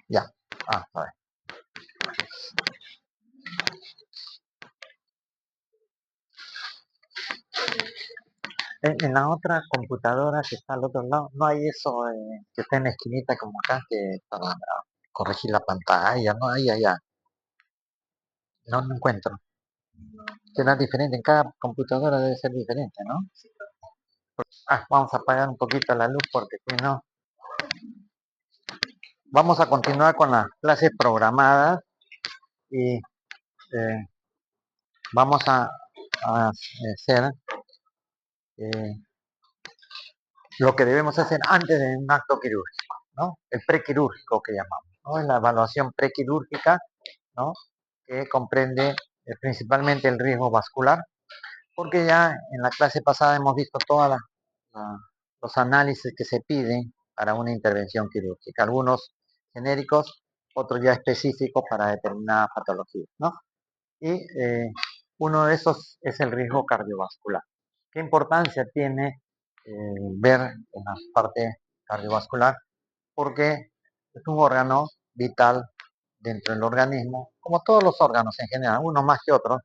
Ya. A ver. En la otra computadora que está al otro lado, no hay eso que está en la esquinita como acá, que para corregir la pantalla, no hay allá. No lo encuentro. Será diferente, en cada computadora debe ser diferente, ¿no? Vamos a apagar un poquito la luz porque si no... Vamos a continuar con las clases programadas y vamos a hacer lo que debemos hacer antes de un acto quirúrgico, ¿no? El prequirúrgico que llamamos, ¿no? La evaluación prequirúrgica, ¿no? Que comprende principalmente el riesgo vascular, porque ya en la clase pasada hemos visto todos los análisis que se piden para una intervención quirúrgica, algunos genéricos, otros ya específicos para determinadas patologías, ¿no? Y uno de esos es el riesgo cardiovascular. ¿Qué importancia tiene ver en la parte cardiovascular? Porque es un órgano vital dentro del organismo, como todos los órganos en general, unos más que otros,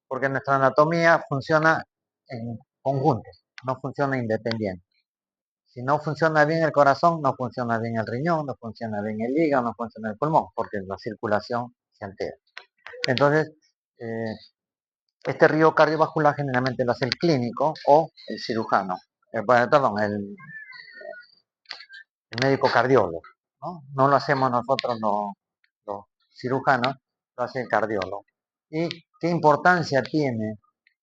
porque nuestra anatomía funciona en conjunto, no funciona independiente. Si no funciona bien el corazón, no funciona bien el riñón, no funciona bien el hígado, no funciona el pulmón, porque la circulación se altera. Entonces, este riesgo cardiovascular generalmente lo hace el clínico o el cirujano, perdón, el médico cardiólogo, ¿no? No lo hacemos nosotros los cirujanos, lo hace el cardiólogo. ¿Y qué importancia tiene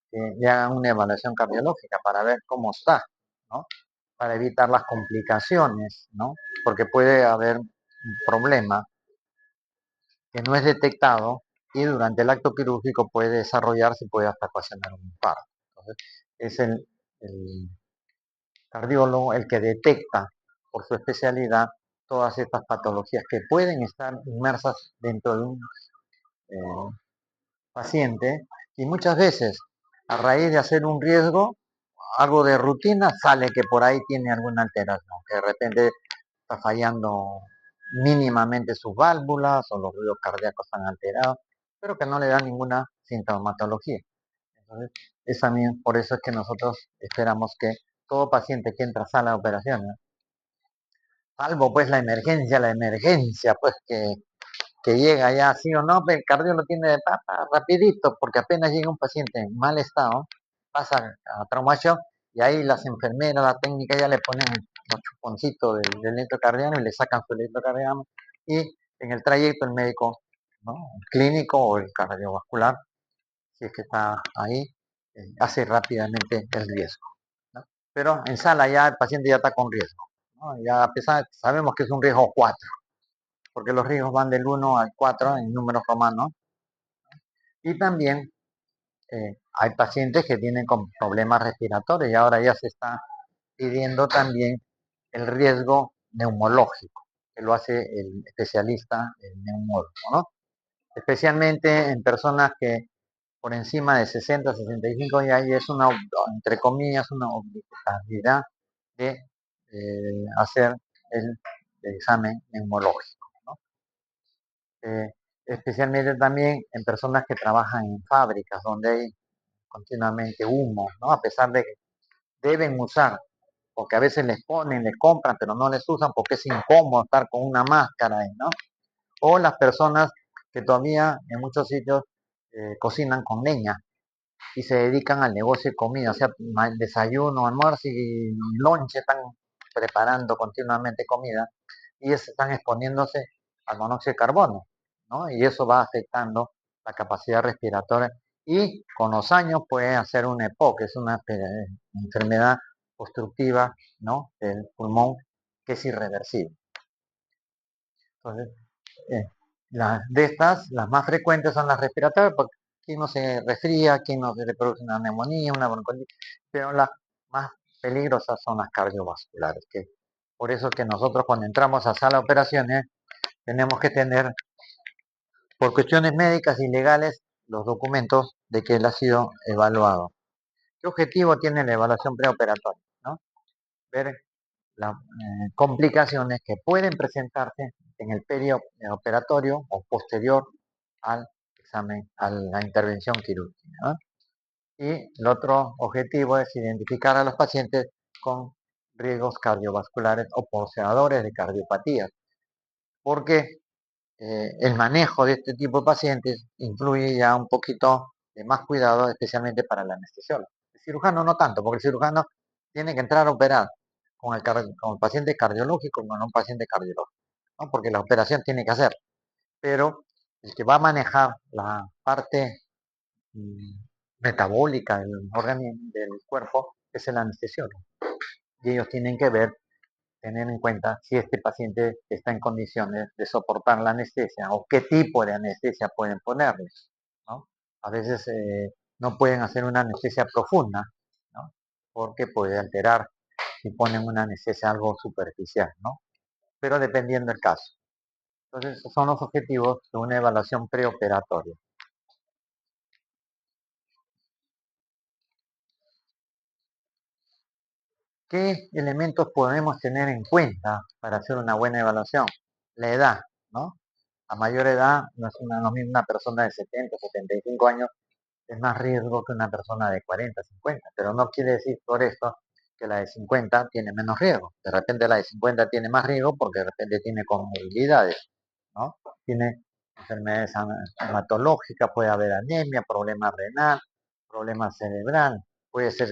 que le hagan una evaluación cardiológica para ver cómo está, ¿no? Para evitar las complicaciones, ¿no? Porque puede haber un problema que no es detectado y durante el acto quirúrgico puede desarrollarse y puede hasta ocasionar un infarto. Entonces, es el cardiólogo el que detecta por su especialidad todas estas patologías que pueden estar inmersas dentro de un paciente y muchas veces a raíz de hacer un riesgo, algo de rutina, sale que por ahí tiene alguna alteración, que de repente está fallando mínimamente sus válvulas o los ruidos cardíacos están alterados, pero que no le da ninguna sintomatología. Entonces, es también por eso es que nosotros esperamos que todo paciente que entra a sala de operaciones, salvo pues la emergencia pues que llega ya sí o no, pero el cardiólogo lo tiene de papa rapidito, porque apenas llega un paciente en mal estado, pasa a trauma shock y ahí las enfermeras, la técnica ya le ponen los chuponcitos del electrocardiograma y le sacan su electrocardiograma y en el trayecto el médico, ¿no? El clínico o el cardiovascular, si es que está ahí, hace rápidamente el riesgo, ¿no? Pero en sala ya el paciente ya está con riesgo, ¿no? Ya a pesar, sabemos que es un riesgo 4, porque los riesgos van del 1 al 4 en números romanos. Y también hay pacientes que tienen con problemas respiratorios y ahora ya se está pidiendo también el riesgo neumológico, que lo hace el especialista, el neumólogo, ¿no? Especialmente en personas que por encima de 60, 65 ya es una, entre comillas, una obligatoriedad de hacer el examen neumológico, ¿no? Especialmente también en personas que trabajan en fábricas donde hay continuamente humo, ¿no? A pesar de que deben usar, porque a veces les ponen, les compran, pero no les usan porque es incómodo estar con una máscara ahí, ¿no? O las personas que todavía en muchos sitios cocinan con leña y se dedican al negocio de comida, o sea, desayuno, almuerzo y lonche, están preparando continuamente comida y están exponiéndose al monóxido de carbono, ¿no? Y eso va afectando la capacidad respiratoria y con los años puede hacer un EPOC, que es una enfermedad obstructiva, ¿no? Del pulmón que es irreversible. Entonces, de estas, las más frecuentes son las respiratorias, porque aquí no se resfría, aquí no se le produce una neumonía, una bronquitis, pero las más peligrosas son las cardiovasculares, que por eso que nosotros cuando entramos a sala de operaciones tenemos que tener, por cuestiones médicas y legales, los documentos de que él ha sido evaluado. ¿Qué objetivo tiene la evaluación preoperatoria? ¿No? Ver las complicaciones que pueden presentarse en el periodo operatorio o posterior al examen, a la intervención quirúrgica, ¿no? Y el otro objetivo es identificar a los pacientes con riesgos cardiovasculares o poseedores de cardiopatías, porque el manejo de este tipo de pacientes incluye ya un poquito de más cuidado, especialmente para el anestesiólogo. El cirujano no tanto, porque el cirujano tiene que entrar a operar con el paciente cardiológico y con un paciente cardiológico, ¿no? Porque la operación tiene que hacer. Pero el que va a manejar la parte metabólica del organismo, del cuerpo, es el anestesiólogo. Y ellos tienen que ver, tener en cuenta si este paciente está en condiciones de soportar la anestesia o qué tipo de anestesia pueden ponerle, ¿no? A veces no pueden hacer una anestesia profunda, ¿no? Porque puede alterar si ponen una anestesia algo superficial, ¿no? Pero dependiendo del caso. Entonces, esos son los objetivos de una evaluación preoperatoria. ¿Qué elementos podemos tener en cuenta para hacer una buena evaluación? La edad, ¿no? A mayor edad, no es lo mismo una persona de 70, 75 años, es más riesgo que una persona de 40, 50, pero no quiere decir por esto que la de 50 tiene menos riesgo. De repente la de 50 tiene más riesgo porque de repente tiene comorbilidades, ¿no? Tiene enfermedades hematológicas, puede haber anemia, problema renal, problema cerebral, puede ser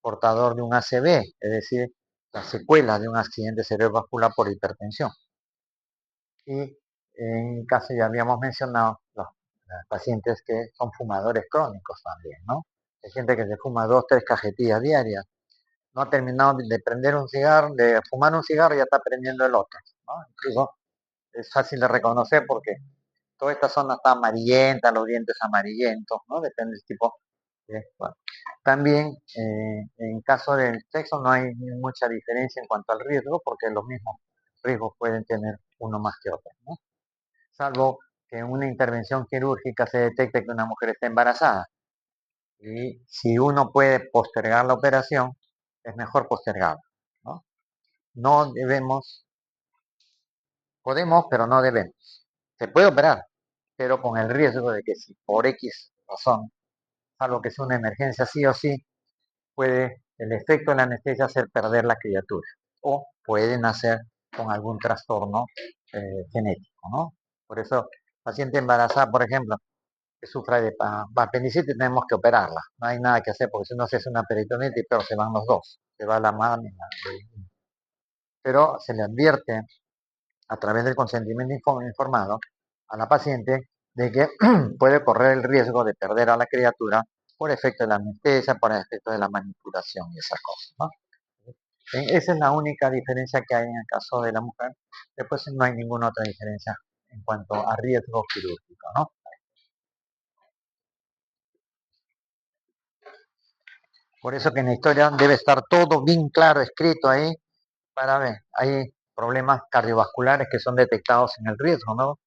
portador de un ACV, es decir, la secuela de un accidente cerebrovascular por hipertensión. Y en caso ya habíamos mencionado los pacientes que son fumadores crónicos también, ¿no? Hay gente que se fuma 2, 3 cajetillas diarias, no ha terminado de prender un cigarro, de fumar un cigarro y ya está prendiendo el otro, ¿no? Incluso es fácil de reconocer porque toda esta zona está amarillenta, los dientes amarillentos, ¿no? Depende del tipo. Bueno. También en caso del sexo no hay mucha diferencia en cuanto al riesgo porque los mismos riesgos pueden tener uno más que otro, ¿no? Salvo que en una intervención quirúrgica se detecte que una mujer está embarazada. Y si uno puede postergar la operación, es mejor postergarla, ¿no? No debemos, podemos, pero no debemos. Se puede operar, pero con el riesgo de que si por X razón, salvo que sea una emergencia sí o sí, puede el efecto de la anestesia hacer perder la criatura o puede nacer con algún trastorno genético, ¿no? Por eso, paciente embarazada, por ejemplo, que sufra de apendicitis, tenemos que operarla. No hay nada que hacer porque si no se hace una peritonitis, pero se van los dos. Se va la madre. Pero se le advierte a través del consentimiento informado a la paciente de que puede correr el riesgo de perder a la criatura por efecto de la anestesia, por efecto de la manipulación y esas cosas, ¿no? Esa es la única diferencia que hay en el caso de la mujer. Después no hay ninguna otra diferencia en cuanto a riesgo quirúrgico, ¿no? Por eso que en la historia debe estar todo bien claro, escrito ahí, para ver. Hay problemas cardiovasculares que son detectados en el riesgo, ¿no?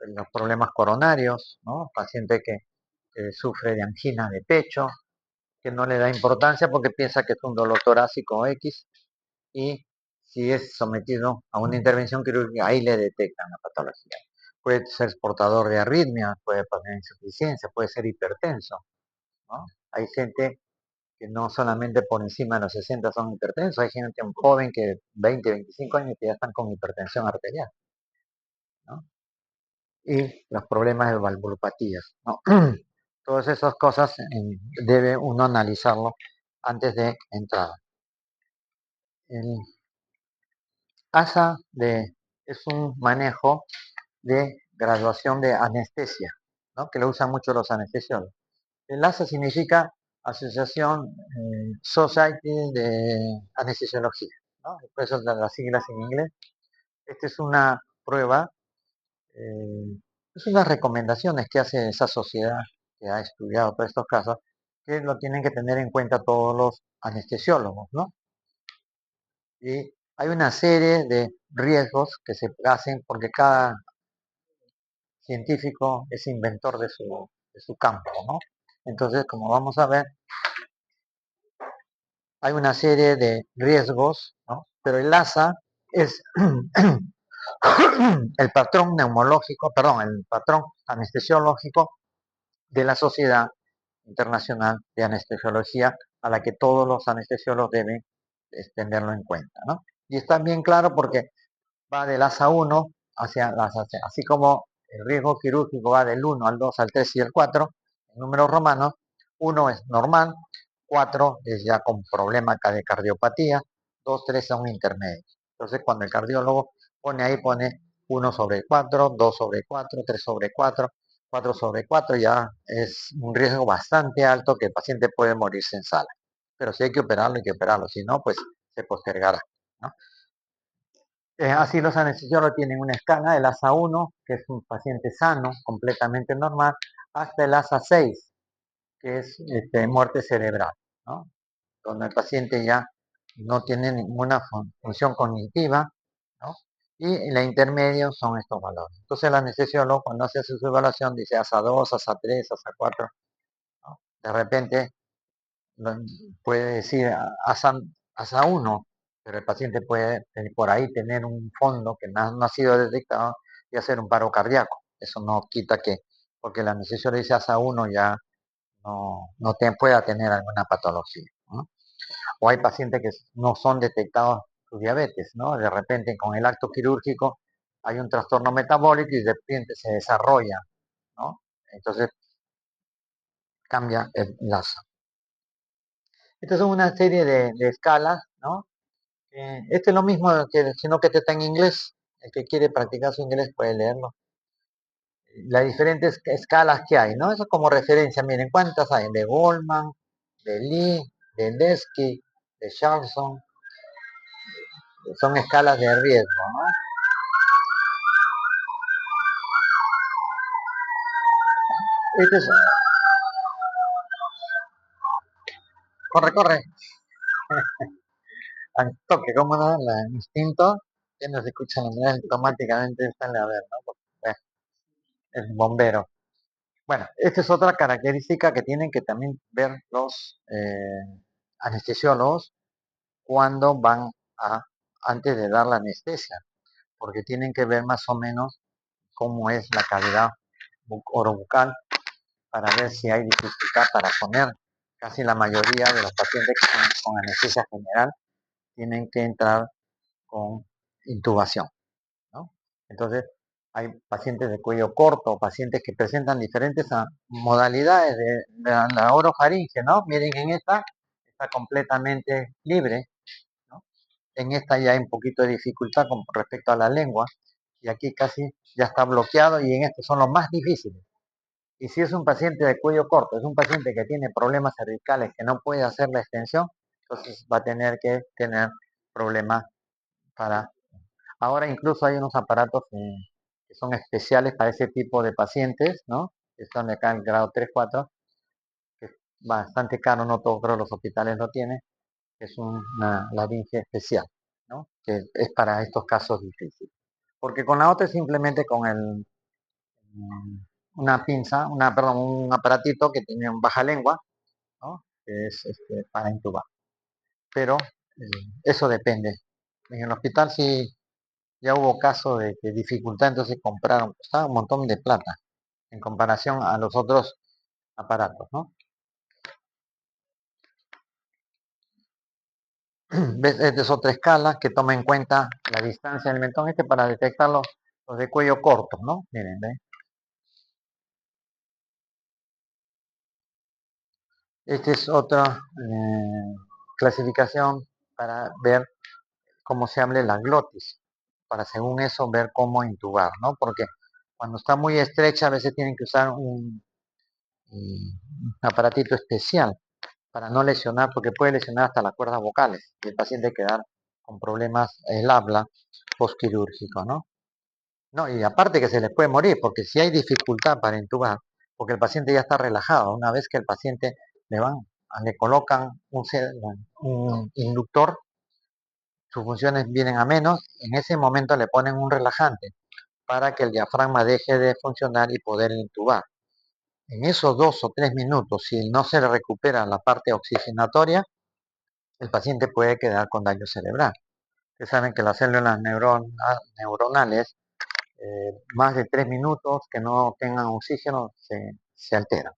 Los problemas coronarios, ¿no? Paciente que sufre de angina de pecho, que no le da importancia porque piensa que es un dolor torácico X y si es sometido a una intervención quirúrgica, ahí le detectan la patología. Puede ser portador de arritmia, puede tener insuficiencia, puede ser hipertenso, ¿no? Hay gente que no solamente por encima de los 60 son hipertensos, hay gente joven que 20, 25 años que ya están con hipertensión arterial, ¿no? Y los problemas de valvulopatías, ¿no? Todas esas cosas debe uno analizarlo antes de entrar. El ASA es un manejo de graduación de anestesia, ¿no? Que lo usan mucho los anestesiólogos. El ASA significa Asociación Society de Anestesiología, ¿no? Por eso las siglas en inglés. Esta es una prueba, es unas recomendaciones que hace esa sociedad que ha estudiado todos estos casos, que lo tienen que tener en cuenta todos los anestesiólogos, ¿no? Y hay una serie de riesgos que se hacen porque cada científico es inventor de su campo, ¿no? Entonces, como vamos a ver, hay una serie de riesgos, ¿no? pero el ASA es el patrón neumológico, perdón, el patrón anestesiológico de la Sociedad Internacional de Anestesiología, a la que todos los anestesiólogos deben tenerlo en cuenta, ¿no? Y está bien claro porque va del ASA 1 hacia las así como el riesgo quirúrgico va del 1 al 2 al 3 y el 4, en números romanos, 1 es normal, 4 es ya con problema de cardiopatía, 2, 3 son intermedios. Entonces cuando el cardiólogo pone ahí, pone 1 sobre 4, 2 sobre 4, 3 sobre 4, 4 sobre 4, ya es un riesgo bastante alto que el paciente puede morirse en sala. Pero si hay que operarlo, hay que operarlo, si no, pues se postergará, ¿no? Así los anestesiólogos tienen una escala, el ASA 1, que es un paciente sano, completamente normal, hasta el ASA 6, que es muerte cerebral, ¿no? Donde el paciente ya no tiene ninguna función cognitiva, ¿no? Y la intermedio son estos valores. Entonces el anestesiólogo cuando hace su evaluación dice ASA 2, ASA 3, ASA 4, ¿no? De repente puede decir ASA 1, pero el paciente puede por ahí tener un fondo que no ha sido detectado y hacer un paro cardíaco. Eso no quita que, porque la necesidad dice ASA 1 ya no pueda tener alguna patología, ¿no? O hay pacientes que no son detectados su diabetes, ¿no? De repente con el acto quirúrgico hay un trastorno metabólico y de repente se desarrolla, ¿no? Entonces cambia el lazo. Estas son una serie de escalas, ¿no? Este es lo mismo, sino que este está en inglés. El que quiere practicar su inglés puede leerlo. Las diferentes escalas que hay, ¿no? Eso como referencia. Miren, ¿cuántas hay? De Goldman, de Lee, de Lesky, de Charlson. Son escalas de riesgo, ¿no? Este es, corre, corre. Al toque, ¿cómo no? El instinto, que no se escucha en inglés, automáticamente sale a ver, ¿no? Porque, es bombero. Bueno, esta es otra característica que tienen que también ver los anestesiólogos cuando van a, antes de dar la anestesia, porque tienen que ver más o menos cómo es la cavidad orobucal para ver si hay dificultad para poner. Casi la mayoría de los pacientes que están con anestesia general tienen que entrar con intubación, ¿no? Entonces, hay pacientes de cuello corto, pacientes que presentan diferentes modalidades de la orofaringe, ¿no? Miren, en esta está completamente libre, ¿no? En esta ya hay un poquito de dificultad con respecto a la lengua, y aquí casi ya está bloqueado, y en estos son los más difíciles. Y si es un paciente de cuello corto, es un paciente que tiene problemas cervicales, que no puede hacer la extensión, entonces va a tener que tener problemas para... Ahora incluso hay unos aparatos que son especiales para ese tipo de pacientes, ¿no? Que son de acá en grado 3, 4, que es bastante caro, no todos creo los hospitales lo tienen, que es una laringe especial, ¿no? Que es para estos casos difíciles. Porque con la otra es simplemente con una pinza, perdón, un aparatito que tiene un baja lengua, ¿no? Que es para intubar. Pero eso depende. En el hospital sí ya hubo casos de dificultad, entonces compraron, costaba un montón de plata en comparación a los otros aparatos, ¿no? ¿Ves? Esta es otra escala que toma en cuenta la distancia del mentón para detectar los de cuello corto, ¿no? Miren, ¿ven? Esta es otra clasificación para ver cómo se hable la glotis, para según eso ver cómo intubar, ¿no? Porque cuando está muy estrecha a veces tienen que usar un aparatito especial para no lesionar, porque puede lesionar hasta las cuerdas vocales y el paciente quedar con problemas el habla postquirúrgico, ¿no? No, y aparte que se les puede morir, porque si hay dificultad para intubar, porque el paciente ya está relajado, una vez que el paciente le colocan un inductor, sus funciones vienen a menos, en ese momento le ponen un relajante para que el diafragma deje de funcionar y poder intubar. En esos 2 o 3 minutos, si no se le recupera la parte oxigenatoria, el paciente puede quedar con daño cerebral. Ustedes saben que las células neuronales, más de 3 minutos que no tengan oxígeno, se alteran.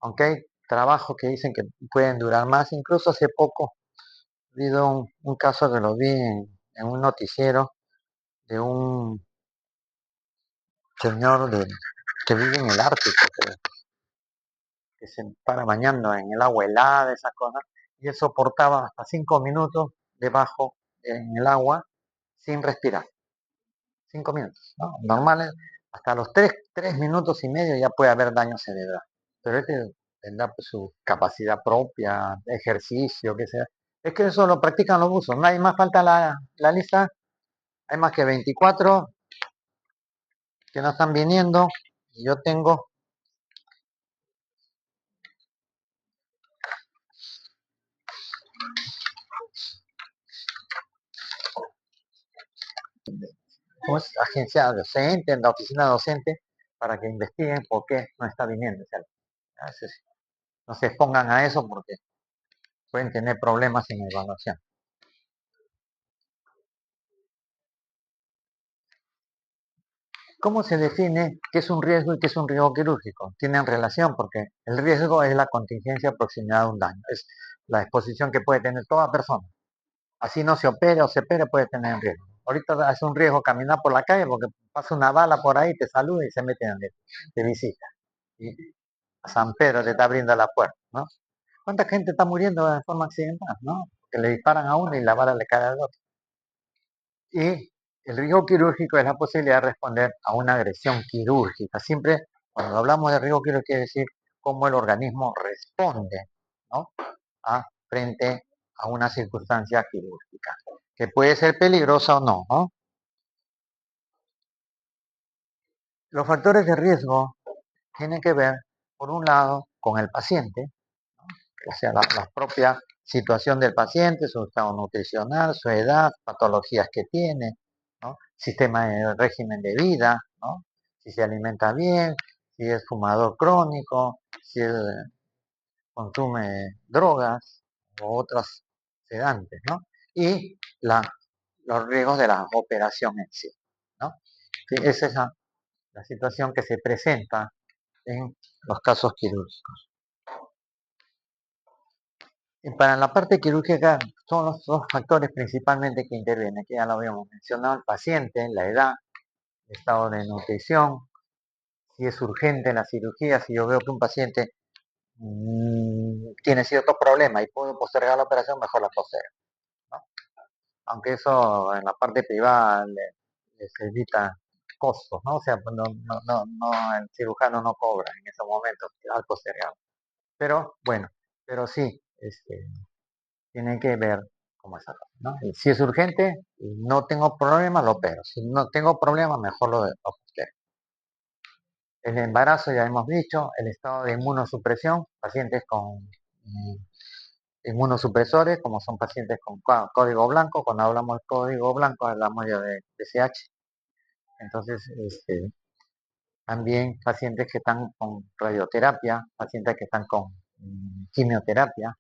Aunque hay trabajos que dicen que pueden durar más, incluso hace poco ha habido un caso que lo vi en un noticiero de un señor que vive en el Ártico, que se para bañando en el agua helada, esas cosas, y él soportaba hasta 5 minutos debajo en el agua sin respirar. 5 minutos, ¿no? Normales, hasta los 3 minutos y medio ya puede haber daño cerebral. Pero este tendrá pues, su capacidad propia, ejercicio, que sea. Es que eso lo practican los buzos. No hay más, falta la lista. Hay más que 24 que no están viniendo. Y yo tengo, pues, agencia docente, en la oficina docente, para que investiguen por qué no está viniendo. O sea, no se expongan a eso porque pueden tener problemas en evaluación. ¿Cómo se define qué es un riesgo y qué es un riesgo quirúrgico? Tienen relación porque el riesgo es la contingencia aproximada de un daño, es la exposición que puede tener toda persona. Así no se opere o se opere, puede tener riesgo. Ahorita es un riesgo caminar por la calle porque pasa una bala por ahí, te saluda y se mete en el, te visita. Y San Pedro te está abriendo la puerta, ¿no? ¿Cuánta gente está muriendo de forma accidental, no? Que le disparan a uno y la bala le cae al otro. Y el riesgo quirúrgico es la posibilidad de responder a una agresión quirúrgica. Siempre cuando hablamos de riesgo quirúrgico quiere decir cómo el organismo responde, ¿no? Frente a una circunstancia quirúrgica, que puede ser peligrosa o no, ¿no? Los factores de riesgo tienen que ver, por un lado, con el paciente, o sea, la propia situación del paciente, su estado nutricional, su edad, patologías que tiene, ¿no? Sistema de régimen de vida, ¿no? Si se alimenta bien, si es fumador crónico, si consume drogas o otros sedantes, ¿no? Y los riesgos de la operación en sí, ¿no? Sí, esa es la situación que se presenta en los casos quirúrgicos. Y para la parte quirúrgica son los dos factores principalmente que intervienen, que ya lo habíamos mencionado, el paciente, la edad, el estado de nutrición, si es urgente la cirugía, si yo veo que un paciente tiene ciertos problemas y puedo postergar la operación, mejor la postergo, ¿no? Aunque eso en la parte privada les evita costos, ¿no? O sea, pues el cirujano no cobra en esos momentos al postergar. Pero bueno, pero sí, tienen que ver cómo es cosa, ¿no? Y si es urgente, no tengo problema, lo opero. Si no tengo problema, mejor lo postergo. El embarazo, ya hemos dicho, el estado de inmunosupresión, pacientes con inmunosupresores, como son pacientes con código blanco, cuando hablamos de código blanco hablamos ya de CH. Entonces, también pacientes que están con radioterapia, pacientes que están con quimioterapia,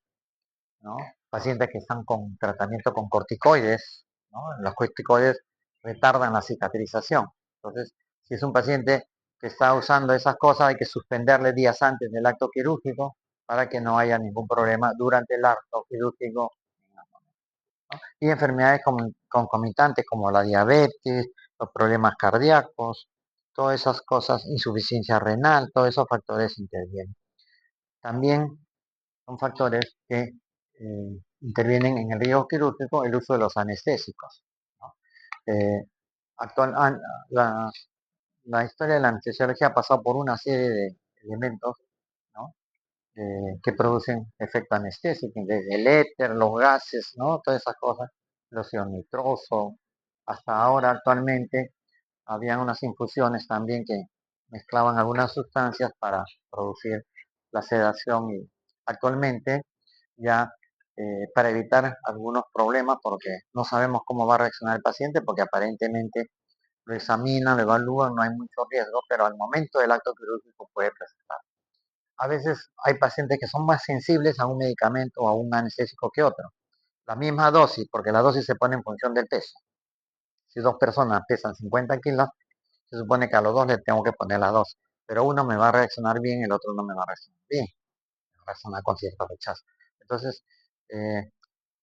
¿no? Pacientes que están con tratamiento con corticoides, ¿no? Los corticoides retardan la cicatrización. Entonces, si es un paciente que está usando esas cosas, hay que suspenderle días antes del acto quirúrgico para que no haya ningún problema durante el acto quirúrgico, ¿no? Y enfermedades concomitantes como la diabetes, los problemas cardíacos, todas esas cosas, insuficiencia renal, todos esos factores intervienen. También son factores que intervienen en el riesgo quirúrgico el uso de los anestésicos, ¿no? Eh, actual, la, la, historia de la anestesiología ha pasado por una serie de elementos, ¿no? Que producen efecto anestésico, desde el éter, los gases, ¿no? Todas esas cosas, el óxido nitroso, hasta ahora actualmente habían unas infusiones también que mezclaban algunas sustancias para producir la sedación y actualmente ya para evitar algunos problemas porque no sabemos cómo va a reaccionar el paciente porque aparentemente lo examinan, lo evalúan, no hay mucho riesgo, pero al momento del acto quirúrgico puede presentar. A veces hay pacientes que son más sensibles a un medicamento o a un anestésico que otro. la misma dosis, porque la dosis se pone en función del peso. Si dos personas pesan 50 kilos, se supone que a los dos les tengo que poner las dos, pero uno me va a reaccionar bien, el otro no me va a reaccionar bien, me va a reaccionar con cierto rechazo. Entonces, eh,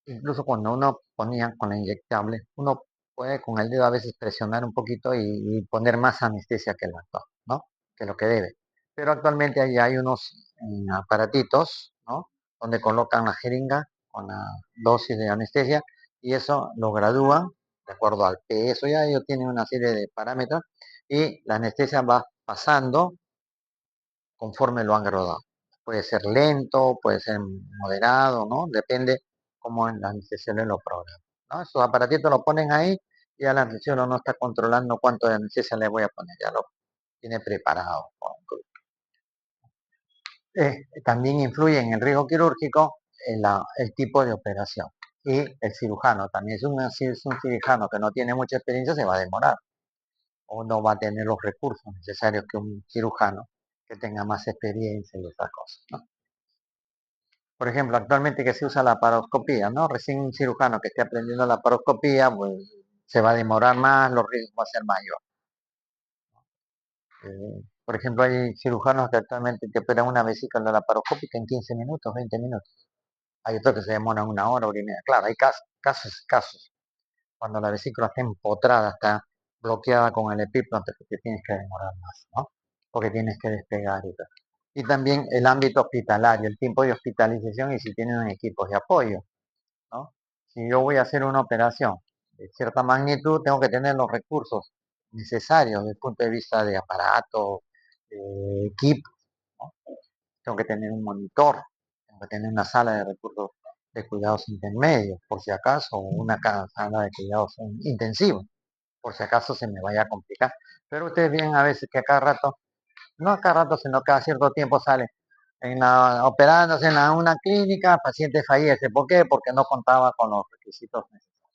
incluso cuando uno ponía con la inyectable, uno puede con el dedo a veces presionar un poquito y poner más anestesia que el actor, ¿no? Que lo que debe. Pero actualmente ahí hay unos aparatitos, ¿no? Donde colocan la jeringa con la dosis de anestesia y eso lo gradúan de acuerdo al peso, ya ellos tienen una serie de parámetros y la anestesia va pasando conforme lo han graduado. Puede ser lento, puede ser moderado, ¿no? Depende cómo en la anestesiólogos lo programan, ¿no? Esos aparatitos lo ponen ahí y ya la anestesiólogo no está controlando cuánto de anestesia le voy a poner, ya lo tiene preparado. También influye en el riesgo quirúrgico el tipo de operación y el cirujano. También si es un cirujano que no tiene mucha experiencia, se va a demorar o no va a tener los recursos necesarios que un cirujano que tenga más experiencia y esas cosas, ¿no? Por ejemplo, actualmente que se usa la laparoscopía, ¿no? Recién un cirujano que esté aprendiendo la laparoscopía, pues se va a demorar más, los riesgos van a ser mayores. Por ejemplo, hay cirujanos que actualmente te operan una vesícula laparoscópica en 15 minutos, 20 minutos. Hay otros que se demoran hora y media. Claro, hay casos. Cuando la vesícula está empotrada, está bloqueada con el epíplomo, te tienes que demorar más, ¿no? Porque tienes que despegar y todo. Y también el ámbito hospitalario, el tiempo de hospitalización y si tienen equipos de apoyo, ¿no? Si yo voy a hacer una operación de cierta magnitud, tengo que tener los recursos necesarios desde el punto de vista de aparatos, de equipo, ¿no? Tengo que tener un monitor, tengo que tener una sala de recursos de cuidados intermedios, por si acaso, una sala de cuidados intensivos, por si acaso se me vaya a complicar. Pero ustedes ven a veces que a cada rato, no a cada rato, sino cada cierto tiempo sale operándose en una clínica, paciente fallece. ¿Por qué? Porque no contaba con los requisitos necesarios.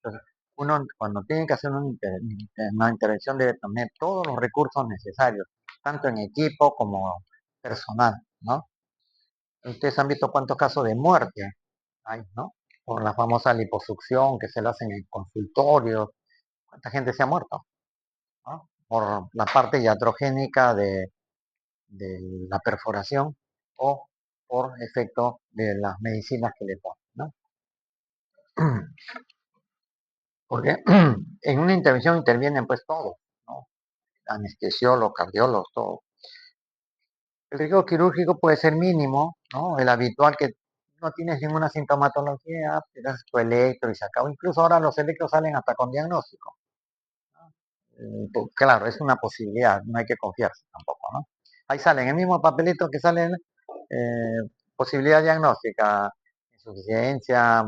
Entonces, uno cuando tiene que hacer una intervención debe tener todos los recursos necesarios, tanto en equipo como personal, ¿no? Ustedes han visto cuántos casos de muerte hay, ¿no? Por la famosa liposucción que se le hace en el consultorio. ¿Cuánta gente se ha muerto? ¿No? Por la parte iatrogénica de la perforación o por efecto de las medicinas que le ponen, ¿no? Porque en una intervención intervienen pues todos, ¿no? Anestesiólogos, cardiólogos, todo. El riesgo quirúrgico puede ser mínimo, ¿no? El habitual que no tienes ninguna sintomatología, te das tu electro y se acabó. Incluso ahora los electros salen hasta con diagnóstico. Pues, claro, es una posibilidad, no hay que confiarse tampoco, ¿no? Ahí salen, el mismo papelito que sale posibilidad diagnóstica, insuficiencia,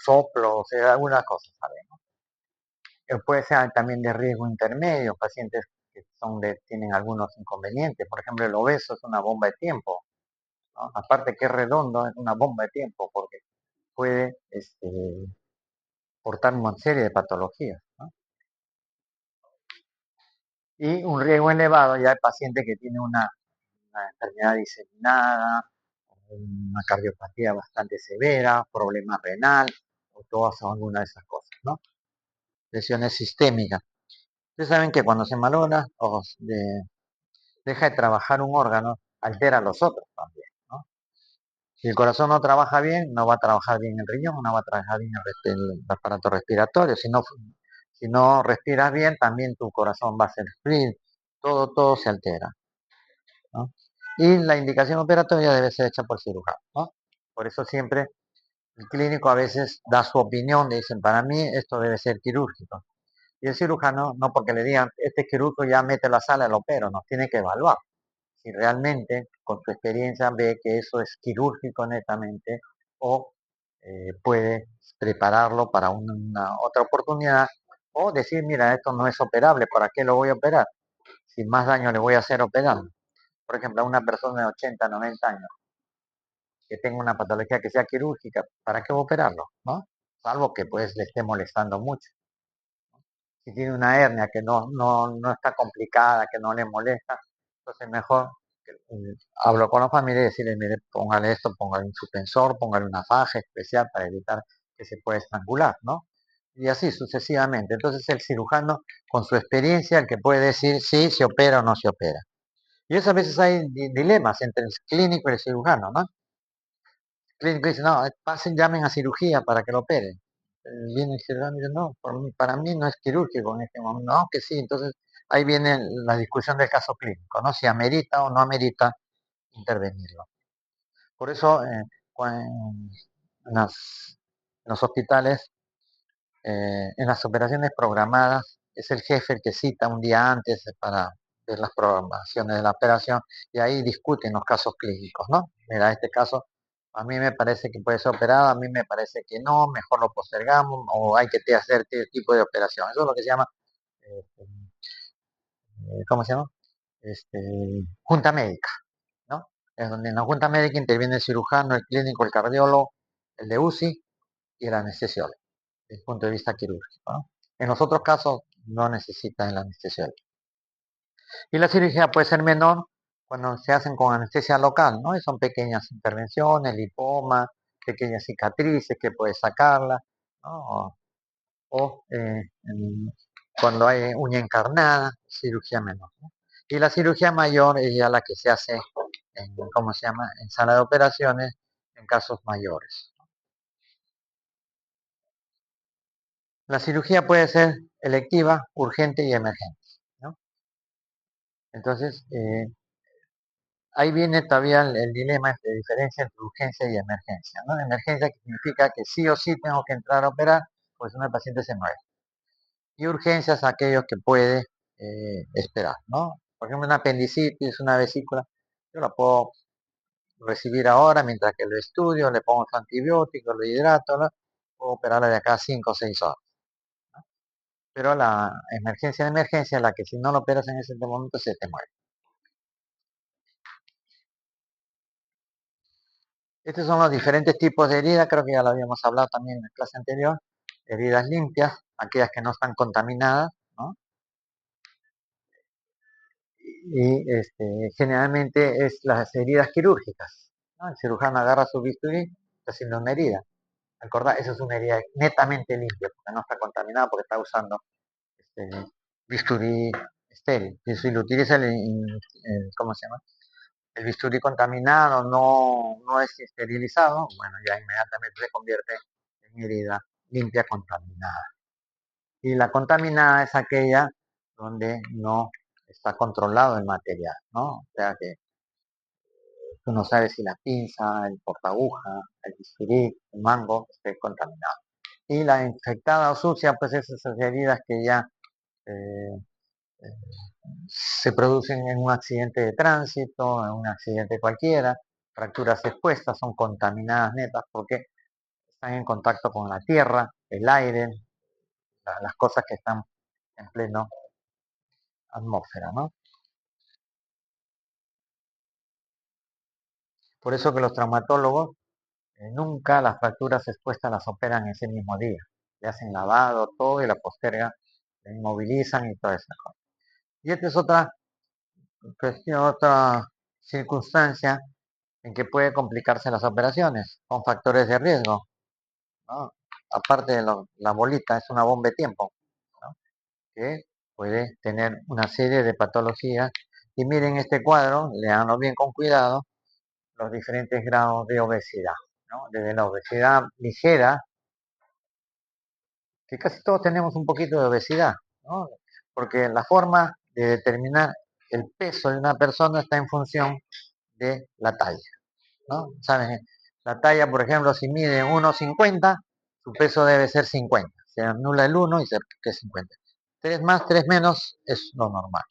soplo, o sea, algunas cosas salen, ¿no? Puede ser también de riesgo intermedio, pacientes que tienen algunos inconvenientes, por ejemplo, el obeso es una bomba de tiempo, ¿no? Aparte que es redondo, es una bomba de tiempo porque puede portar una serie de patologías, ¿no? Y un riesgo elevado ya el paciente que tiene una enfermedad diseminada, una cardiopatía bastante severa, problema renal, o todas o alguna de esas cosas, ¿no? Lesiones sistémicas. Ustedes saben que cuando se malogra o deja de trabajar un órgano, altera los otros también, ¿no? Si el corazón no trabaja bien, no va a trabajar bien el riñón, no va a trabajar bien el aparato respiratorio. Si no respiras bien, también tu corazón va a ser frío, todo se altera, ¿no? Y la indicación operatoria debe ser hecha por cirujano, ¿no? Por eso siempre el clínico a veces da su opinión, le dicen, para mí esto debe ser quirúrgico. Y el cirujano, no porque le digan, este quirúrgico ya mete la sala, lo opero, nos tiene que evaluar. Si realmente con su experiencia ve que eso es quirúrgico netamente o puede prepararlo para una otra oportunidad o decir, mira, esto no es operable, ¿para qué lo voy a operar? Si más daño le voy a hacer operando. Por ejemplo, a una persona de 80, 90 años que tenga una patología que sea quirúrgica, ¿para qué operarlo? ¿No? Salvo que pues le esté molestando mucho. Si tiene una hernia que no está complicada, que no le molesta, entonces mejor hablo con la familia y decirle, mire, póngale esto, póngale un suspensor, póngale una faja especial para evitar que se puede estrangular, ¿no? Y así sucesivamente. Entonces el cirujano, con su experiencia, el que puede decir si se opera o no se opera. Y esas veces hay dilemas entre el clínico y el cirujano, ¿no? El clínico dice, no, pasen, llamen a cirugía para que lo operen. Viene el cirujano y dice, no, para mí no es quirúrgico en este momento. No, que sí. Entonces ahí viene la discusión del caso clínico, ¿no? Si amerita o no amerita intervenirlo. Por eso, en, las, en los hospitales, en las operaciones programadas, es el jefe el que cita un día antes para ver las programaciones de la operación y ahí discuten los casos clínicos, ¿no? Mira, este caso a mí me parece que puede ser operado, a mí me parece que no, mejor lo postergamos o hay que hacer este tipo de operación. Eso es lo que se llama, eh, ¿cómo se llama? Este, junta médica, ¿no? Es donde en la junta médica interviene el cirujano, el clínico, el cardiólogo, el de UCI y el anestesiólogo, desde el punto de vista quirúrgico, ¿no? En los otros casos no necesitan el anestesiólogo. Y la cirugía puede ser menor cuando se hacen con anestesia local, ¿no? Y son pequeñas intervenciones, lipoma, pequeñas cicatrices que puede sacarla, ¿no? O cuando hay uña encarnada, cirugía menor, ¿no? Y la cirugía mayor es ya la que se hace en, ¿cómo se llama? En sala de operaciones en casos mayores. La cirugía puede ser electiva, urgente y emergente, ¿no? Entonces, ahí viene todavía el dilema de diferencia entre urgencia y emergencia, ¿no? Emergencia significa que sí o sí tengo que entrar a operar, pues si no el paciente se muere. Y urgencia es aquello que puede esperar, ¿no? Por ejemplo, una apendicitis, una vesícula, yo la puedo recibir ahora mientras que lo estudio, le pongo su antibiótico, lo hidrato, ¿no? Puedo operarla de acá a 5 o 6 horas. Pero la emergencia de emergencia es la que si no lo operas en ese momento se te muere. Estos son los diferentes tipos de heridas, creo que ya lo habíamos hablado también en la clase anterior. Heridas limpias, aquellas que no están contaminadas, ¿no? Y generalmente es las heridas quirúrgicas, ¿no? El cirujano agarra su bisturí, está haciendo una herida. Recordad, esa es una herida netamente limpia, porque no está contaminada, porque está usando este, bisturí estéril. Y si lo utiliza ¿cómo se llama? El bisturí contaminado no es esterilizado, bueno, ya inmediatamente se convierte en herida limpia contaminada. Y la contaminada es aquella donde no está controlado el material, ¿no? O sea que tú no sabes si la pinza, el portaguja, el bisturí, el mango esté contaminado. Y la infectada o sucia, pues esas heridas que ya eh, se producen en un accidente de tránsito, en un accidente cualquiera, fracturas expuestas, son contaminadas netas porque están en contacto con la tierra, el aire, las cosas que están en pleno atmósfera, ¿no? Por eso que los traumatólogos nunca las fracturas expuestas las operan ese mismo día. Le hacen lavado, todo y la postergan, la inmovilizan y toda esa cosa. Y esta es otra cuestión, otra circunstancia en que puede complicarse las operaciones con factores de riesgo, ¿no? Aparte de la bolita, es una bomba de tiempo, ¿no? Que puede tener una serie de patologías. Y miren este cuadro, leanlo bien con cuidado, los diferentes grados de obesidad, ¿no? Desde la obesidad ligera, que casi todos tenemos un poquito de obesidad, ¿no? Porque la forma de determinar el peso de una persona está en función de la talla, ¿no? ¿Saben? La talla, por ejemplo, si mide 1,50, su peso debe ser 50. Se anula el 1 y se que es 50. 3 más, 3 menos es lo normal.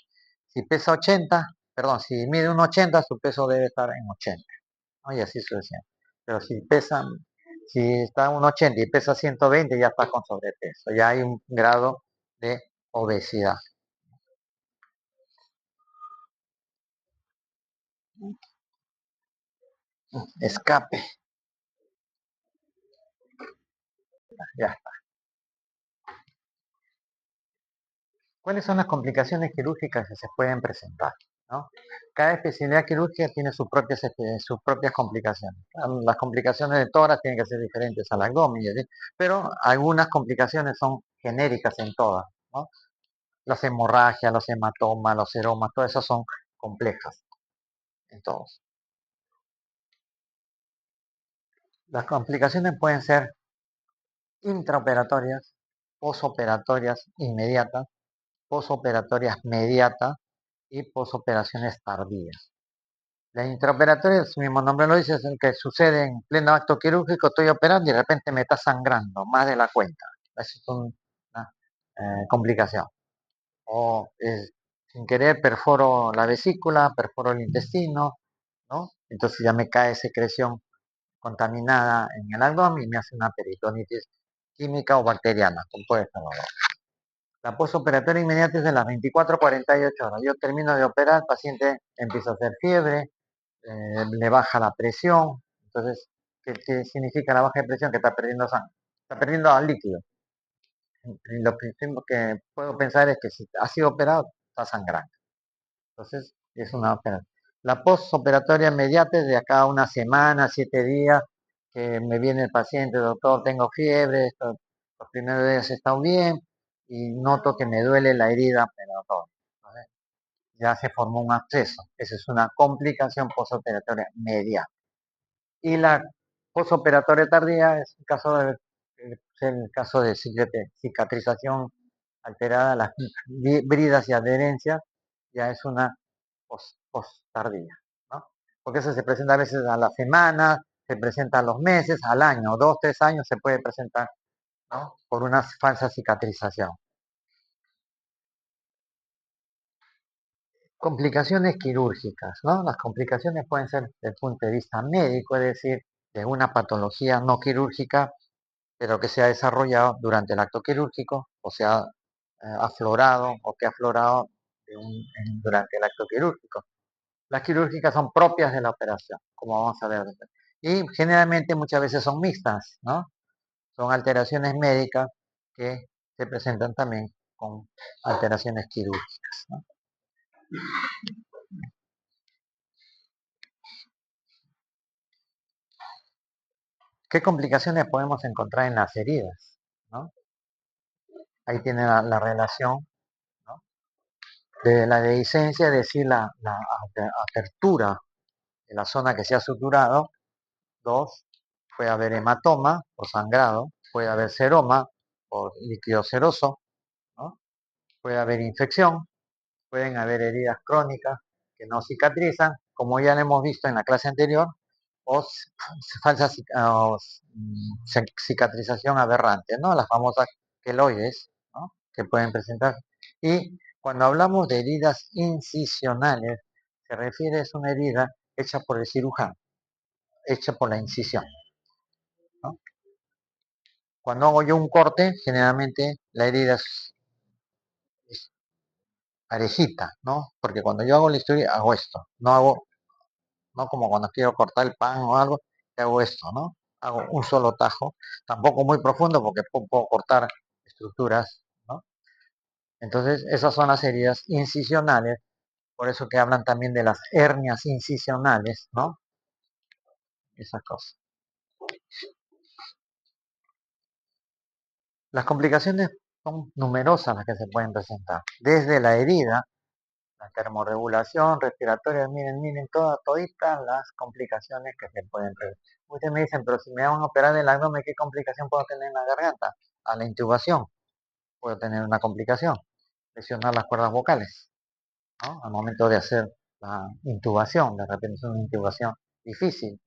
Si pesa 80, perdón, si mide 1,80, su peso debe estar en 80, ¿no? Y así sucesivamente. Pero si está en 1,80 y pesa 120, ya está con sobrepeso. Ya hay un grado de obesidad. Escape, ya. ¿Cuáles son las complicaciones quirúrgicas que se pueden presentar? ¿no? Cada especialidad quirúrgica tiene sus propias complicaciones. Las complicaciones de tórax tienen que ser diferentes al abdomen, ¿sí? Pero algunas complicaciones son genéricas en todas, ¿no? Las hemorragias, los hematomas, los seromas, todas esas son complejas en todos. Las complicaciones pueden ser intraoperatorias, posoperatorias inmediatas, posoperatorias mediatas y posoperaciones tardías. La intraoperatoria, su mismo nombre lo dice, es el que sucede en pleno acto quirúrgico, estoy operando y de repente me está sangrando más de la cuenta. Esa es una complicación. O sin querer perforo la vesícula, perforo el intestino, ¿no? Entonces ya me cae secreción contaminada en el abdomen y me hace una peritonitis química o bacteriana, como puede ser. La postoperatoria inmediata es de las 24 a 48 horas. Yo termino de operar, el paciente empieza a hacer fiebre, le baja la presión. Entonces, ¿qué significa la baja de presión? Que está perdiendo sangre, está perdiendo líquido. Y lo primero que puedo pensar es que si ha sido operado, está sangrando. Entonces, es una operación. La postoperatoria inmediata es de acá a una semana, 7 días, que me viene el paciente, doctor, tengo fiebre, los primeros días he estado bien y noto que me duele la herida, pero todo, ¿no? Ya se formó un absceso. Esa es una complicación postoperatoria media. Y la postoperatoria tardía es el caso de cicatrización alterada, las bridas y adherencias, ya es una post tardía, ¿no? Porque eso se presenta a veces a la semana, se presenta a los meses, al año, 2, 3 años se puede presentar, ¿no? Por una falsa cicatrización. Complicaciones quirúrgicas, ¿no? Las complicaciones pueden ser desde el punto de vista médico, es decir, de una patología no quirúrgica, pero que se ha desarrollado durante el acto quirúrgico, o sea, aflorado o que ha aflorado durante el acto quirúrgico. Las quirúrgicas son propias de la operación, como vamos a ver después. Y generalmente muchas veces son mixtas, ¿no? Son alteraciones médicas que se presentan también con alteraciones quirúrgicas, ¿no? ¿Qué complicaciones podemos encontrar en las heridas? ¿No? Ahí tiene la relación, ¿no? De la dehiscencia, es decir, la apertura de la zona que se ha suturado. 2, puede haber hematoma o sangrado, puede haber seroma o líquido seroso, ¿no? Puede haber infección, pueden haber heridas crónicas que no cicatrizan, como ya lo hemos visto en la clase anterior, o falsa cicatrización aberrante, ¿no? Las famosas queloides, ¿no? Que pueden presentar. Y cuando hablamos de heridas incisionales, se refiere a una herida hecha por el cirujano, hecha por la incisión, ¿no? Cuando hago yo un corte, generalmente la herida es parejita, ¿no? Porque cuando yo hago la historia, hago esto, no como cuando quiero cortar el pan o algo, hago esto, ¿no? Hago un solo tajo, tampoco muy profundo porque puedo cortar estructuras, ¿no? Entonces, esas son las heridas incisionales, por eso que hablan también de las hernias incisionales, ¿no? Esas cosas. Las complicaciones son numerosas las que se pueden presentar, desde la herida, la termorregulación respiratoria, miren, toditas las complicaciones que se pueden presentar. Ustedes me dicen, pero si me van a operar el abdomen, ¿qué complicación puedo tener en la garganta? A la intubación puedo tener una complicación, lesionar las cuerdas vocales, ¿no? Al momento de hacer la intubación, de repente es una intubación difícil,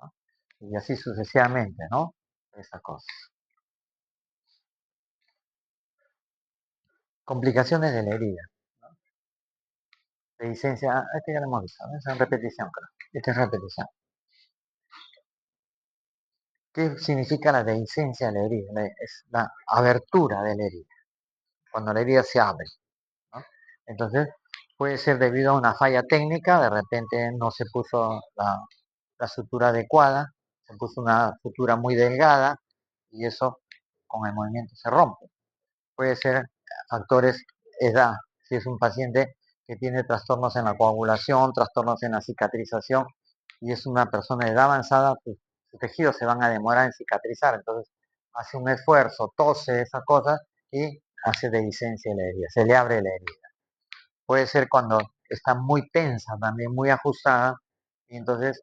¿no? Y así sucesivamente, ¿no? Esas cosas. Complicaciones de la herida, ¿no? De licencia, este ya lo hemos visto, ¿no? Esa es repetición, creo. Esta es repetición. ¿Qué significa la dehiscencia de la herida? Es la abertura de la herida, cuando la herida se abre, ¿no? Entonces, puede ser debido a una falla técnica, de repente no se puso la sutura adecuada, se puso una sutura muy delgada y eso con el movimiento se rompe. Puede ser factores edad, si es un paciente que tiene trastornos en la coagulación, trastornos en la cicatrización, y es una persona de edad avanzada, pues, sus tejidos se van a demorar en cicatrizar, entonces hace un esfuerzo, tose, esas cosas, y hace dehiscencia la herida, se le abre la herida. Puede ser cuando está muy tensa, también muy ajustada, y entonces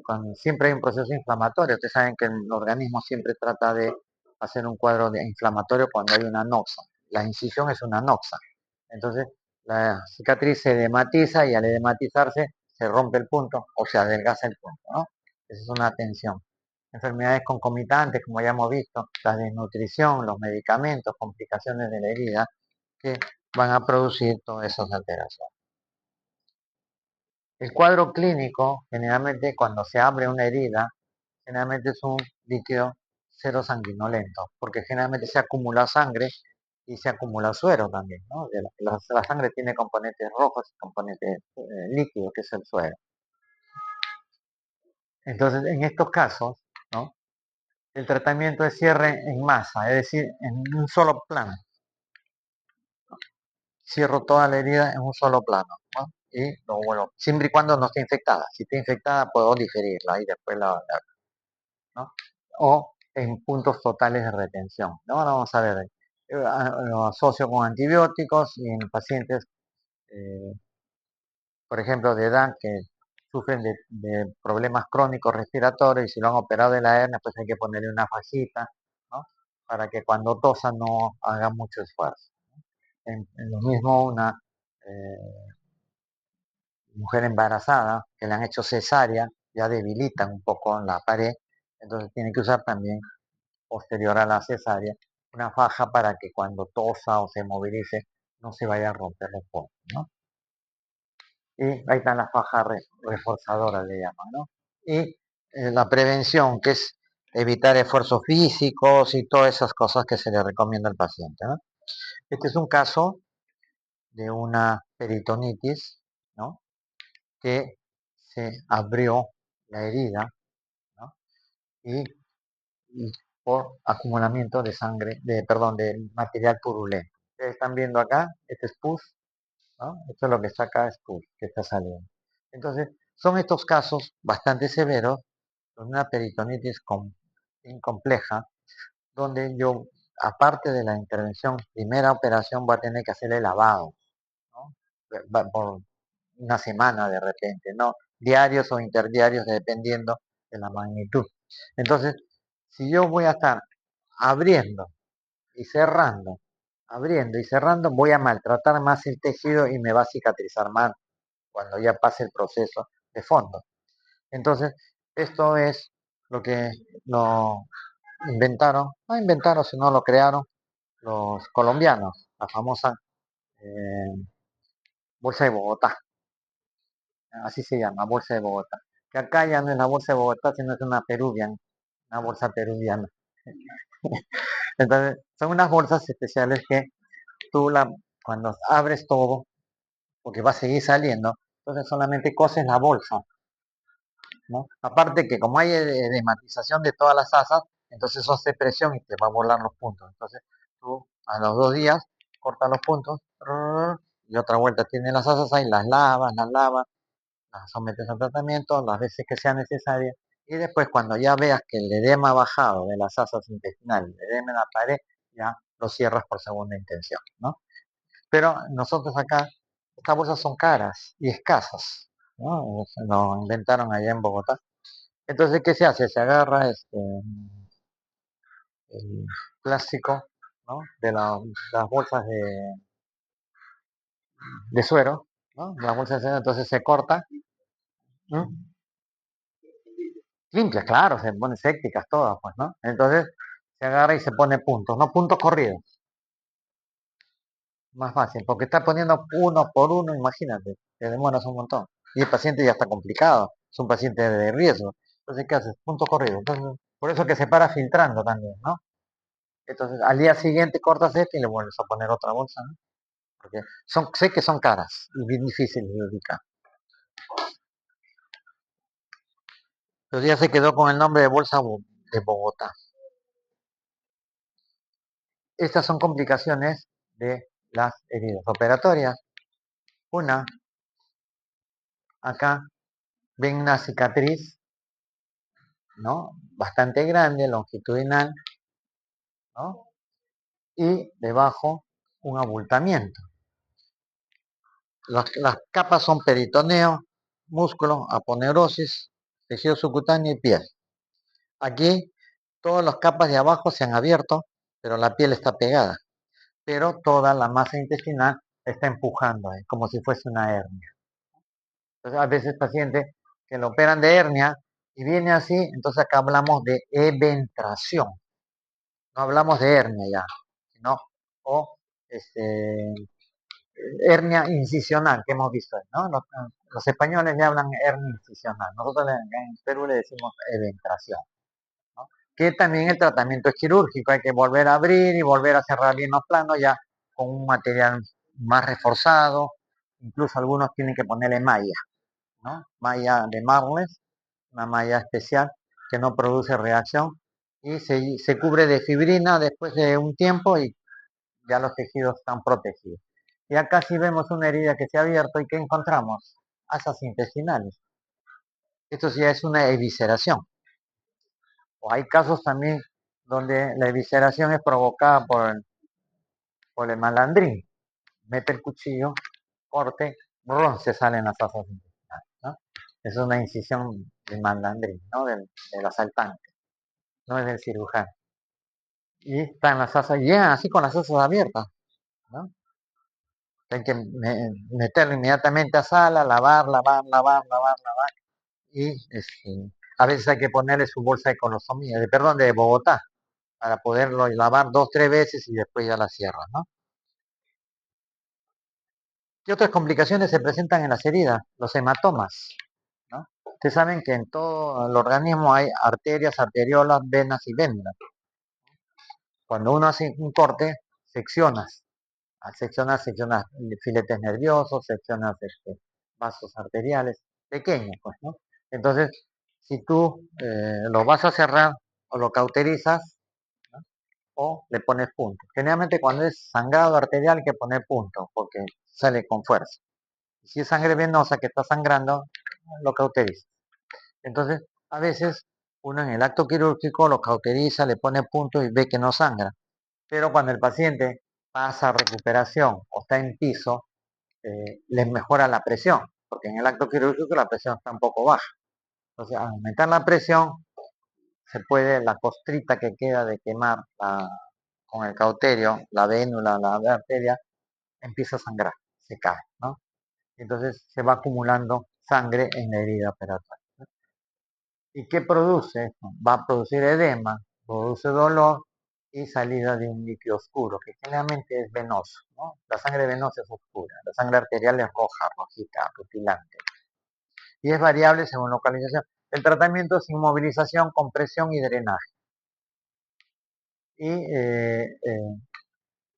cuando siempre hay un proceso inflamatorio. Ustedes saben que el organismo siempre trata de hacer un cuadro inflamatorio cuando hay una noxa. La incisión es una noxa. Entonces la cicatriz se edematiza y al edematizarse se rompe el punto o se adelgaza el punto, ¿no? Esa es una tensión. Enfermedades concomitantes, como ya hemos visto, la desnutrición, los medicamentos, complicaciones de la herida, que van a producir todas esas alteraciones. El cuadro clínico, generalmente cuando se abre una herida, generalmente es un líquido cero sanguinolento, porque generalmente se acumula sangre y se acumula suero también, ¿no? La sangre tiene componentes rojos y componentes líquidos, que es el suero. Entonces, en estos casos, ¿no? El tratamiento es cierre en masa, es decir, en un solo plano. Cierro toda la herida en un solo plano, ¿no? Y lo vuelvo, siempre y cuando no esté infectada. Si está infectada, puedo diferirla y después ¿no? O en puntos totales de retención, ¿no? Ahora vamos a ver, lo asocio con antibióticos y en pacientes, eh, por ejemplo, de edad que sufren de problemas crónicos respiratorios y si lo han operado de la hernia, pues hay que ponerle una fajita, ¿no? Para que cuando tosa no haga mucho esfuerzo. En lo mismo una mujer embarazada que le han hecho cesárea, ya debilitan un poco la pared, entonces tiene que usar también posterior a la cesárea una faja para que cuando tosa o se movilice no se vaya a romper los poros, ¿no? Y ahí están las fajas reforzadoras, le llaman, ¿no? Y la prevención, que es evitar esfuerzos físicos y todas esas cosas que se le recomienda al paciente, ¿no? Este es un caso de una peritonitis, ¿no? Que se abrió la herida, ¿no? y, y por acumulamiento de sangre, perdón, de material purulento. Ustedes están viendo acá, este es pus, ¿no? Esto es lo que está acá, es pus, que está saliendo. Entonces, son estos casos bastante severos, con una peritonitis compleja, donde yo, aparte de la intervención, primera operación, voy a tener que hacerle lavado, ¿no? Por una semana de repente, ¿no? Diarios o interdiarios, dependiendo de la magnitud. Entonces, si yo voy a estar abriendo y cerrando, abriendo y cerrando, voy a maltratar más el tejido y me va a cicatrizar más cuando ya pase el proceso de fondo. Entonces, esto es lo que lo inventaron, no inventaron, sino lo crearon los colombianos, la famosa Bolsa de Bogotá, así se llama, Bolsa de Bogotá. Que acá ya no es la Bolsa de Bogotá, sino es una bolsa peruviana. Entonces, son unas bolsas especiales que tú cuando abres todo, porque va a seguir saliendo, entonces solamente coses la bolsa, ¿no? Aparte que como hay edematización de todas las asas, entonces eso hace presión y te va a volar los puntos. Entonces tú a los 2 días cortas los puntos y otra vuelta tienes las asas ahí, las sometes al tratamiento las veces que sea necesaria y después cuando ya veas que el edema ha bajado de las asas intestinales, el edema en la pared, ya lo cierras por segunda intención, ¿no? Pero nosotros acá, estas bolsas son caras y escasas, ¿no? Lo inventaron allá en Bogotá. Entonces, ¿qué se hace? Se agarra el plástico, ¿no? De las bolsas de suero, ¿no? Las bolsas de suero, entonces se corta, ¿no? Limpias, claro, se pone sépticas todas, pues, ¿no? Entonces se agarra y se pone puntos, no puntos corridos, más fácil, porque está poniendo uno por uno, imagínate, te demoras un montón. Y el paciente ya está complicado, es un paciente de riesgo. Entonces, ¿qué haces? Punto corrido. Entonces, por eso que se para filtrando también, ¿no? Entonces, al día siguiente cortas este y le vuelves a poner otra bolsa, ¿no? Porque sé que son caras y bien difíciles de ubicar. Pero ya se quedó con el nombre de bolsa de Bogotá. Estas son complicaciones de las heridas operatorias. Una, acá ven una cicatriz, ¿no? Bastante grande, longitudinal, ¿no? Y debajo un abultamiento. Las capas son peritoneo, músculo, aponeurosis, tejido subcutáneo y piel. Aquí todas las capas de abajo se han abierto, pero la piel está pegada. Pero toda la masa intestinal está empujando, como si fuese una hernia. Entonces, a veces pacientes que lo operan de hernia y viene así, entonces acá hablamos de eventración. No hablamos de hernia ya, sino o hernia incisional que hemos visto, ¿no? Los españoles le hablan hernia incisional. Nosotros en Perú le decimos eventración, ¿no? Que también el tratamiento es quirúrgico, hay que volver a abrir y volver a cerrar bien los planos ya con un material más reforzado, incluso algunos tienen que ponerle malla, ¿no? Malla de mármoles, una malla especial que no produce reacción y se cubre de fibrina después de un tiempo y ya los tejidos están protegidos. Y acá sí vemos una herida que se ha abierto y que encontramos asas intestinales. Esto sí es una evisceración. O hay casos también donde la evisceración es provocada por el malandrín. Mete el cuchillo, corte, ¡brum! Se salen las asas intestinales, ¿no? Es una incisión de malandrín, ¿no? Del asaltante, no es del cirujano. Y están las asas, llegan así con las asas abiertas, ¿no? Hay que meterlo inmediatamente a sala, lavar. Y a veces hay que ponerle su bolsa de colostomía, perdón, de Bogotá, para poderlo lavar 2, 3 veces y después ya la cierran, ¿no? ¿Qué otras complicaciones se presentan en las heridas? Los hematomas, ¿no? Ustedes saben que en todo el organismo hay arterias, arteriolas, venas y vénulas. Cuando uno hace un corte, seccionas, seccionas filetes nerviosos, seccionas vasos arteriales, pequeños, pues, ¿no? Entonces, si tú lo vas a cerrar o lo cauterizas, ¿no? O le pones punto. Generalmente cuando es sangrado arterial hay que poner punto, porque sale con fuerza. Si es sangre venosa que está sangrando, lo cauteriza. Entonces, a veces uno en el acto quirúrgico lo cauteriza, le pone punto y ve que no sangra. Pero cuando el paciente pasa a recuperación o está en piso, les mejora la presión, porque en el acto quirúrgico la presión está un poco baja. Entonces, al aumentar la presión, se puede, la costrita que queda de quemar con el cauterio, la vénula, la arteria, empieza a sangrar, se cae, ¿no? Entonces se va acumulando sangre en la herida operatoria. ¿Y qué produce esto? Va a producir edema, produce dolor y salida de un líquido oscuro, que generalmente es venoso, ¿no? La sangre venosa es oscura, la sangre arterial es roja, rojita, rutilante. Y es variable según localización. El tratamiento es inmovilización, compresión y drenaje. Y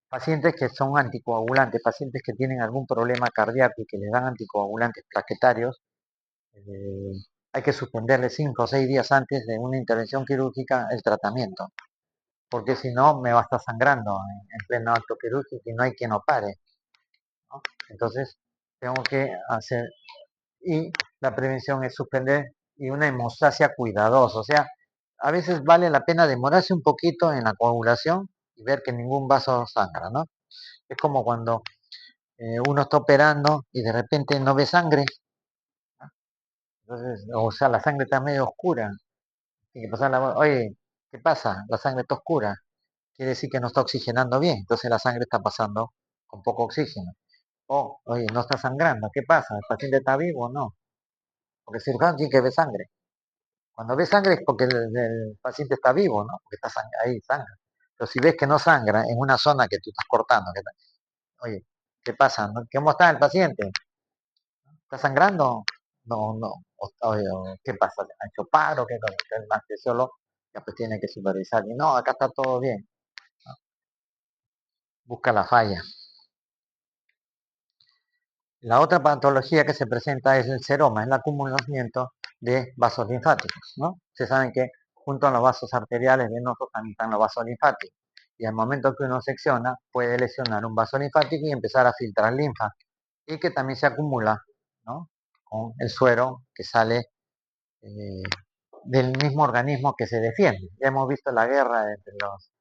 pacientes que son anticoagulantes, pacientes que tienen algún problema cardíaco y que les dan anticoagulantes plaquetarios, hay que suspenderle 5 o 6 días antes de una intervención quirúrgica el tratamiento, porque si no me va a estar sangrando en pleno acto quirúrgico y no hay quien opere, ¿no? Entonces tengo que hacer, y la prevención es suspender y una hemostasia cuidadosa, o sea, a veces vale la pena demorarse un poquito en la coagulación y ver que ningún vaso sangra, ¿no? Es como cuando uno está operando y de repente no ve sangre, ¿no? Entonces, o sea, la sangre está medio oscura, tiene que pasar oye, ¿qué pasa? La sangre está oscura, quiere decir que no está oxigenando bien, entonces la sangre está pasando con poco oxígeno. O, oye, no está sangrando, ¿qué pasa? ¿El paciente está vivo o no? Porque el cirujano tiene que ver sangre. Cuando ves sangre es porque el paciente está vivo, ¿no? Porque está ahí sangra. Pero si ves que no sangra en una zona que tú estás cortando, oye, ¿qué pasa? ¿Cómo está el paciente? ¿Está sangrando? No, no. ¿Qué pasa? ¿Ha hecho paro? ¿Qué cosa? El anestesiólogo ya pues tiene que supervisar. Y no, acá está todo bien, ¿no? Busca la falla. La otra patología que se presenta es el seroma, es el acumulamiento de vasos linfáticos, ¿no? Se saben que junto a los vasos arteriales venosos también están los vasos linfáticos. Y al momento que uno secciona, puede lesionar un vaso linfático y empezar a filtrar linfa. y que también se acumula, ¿no? Con el suero que sale eh, del mismo organismo que se defiende. Ya hemos visto la guerra entre los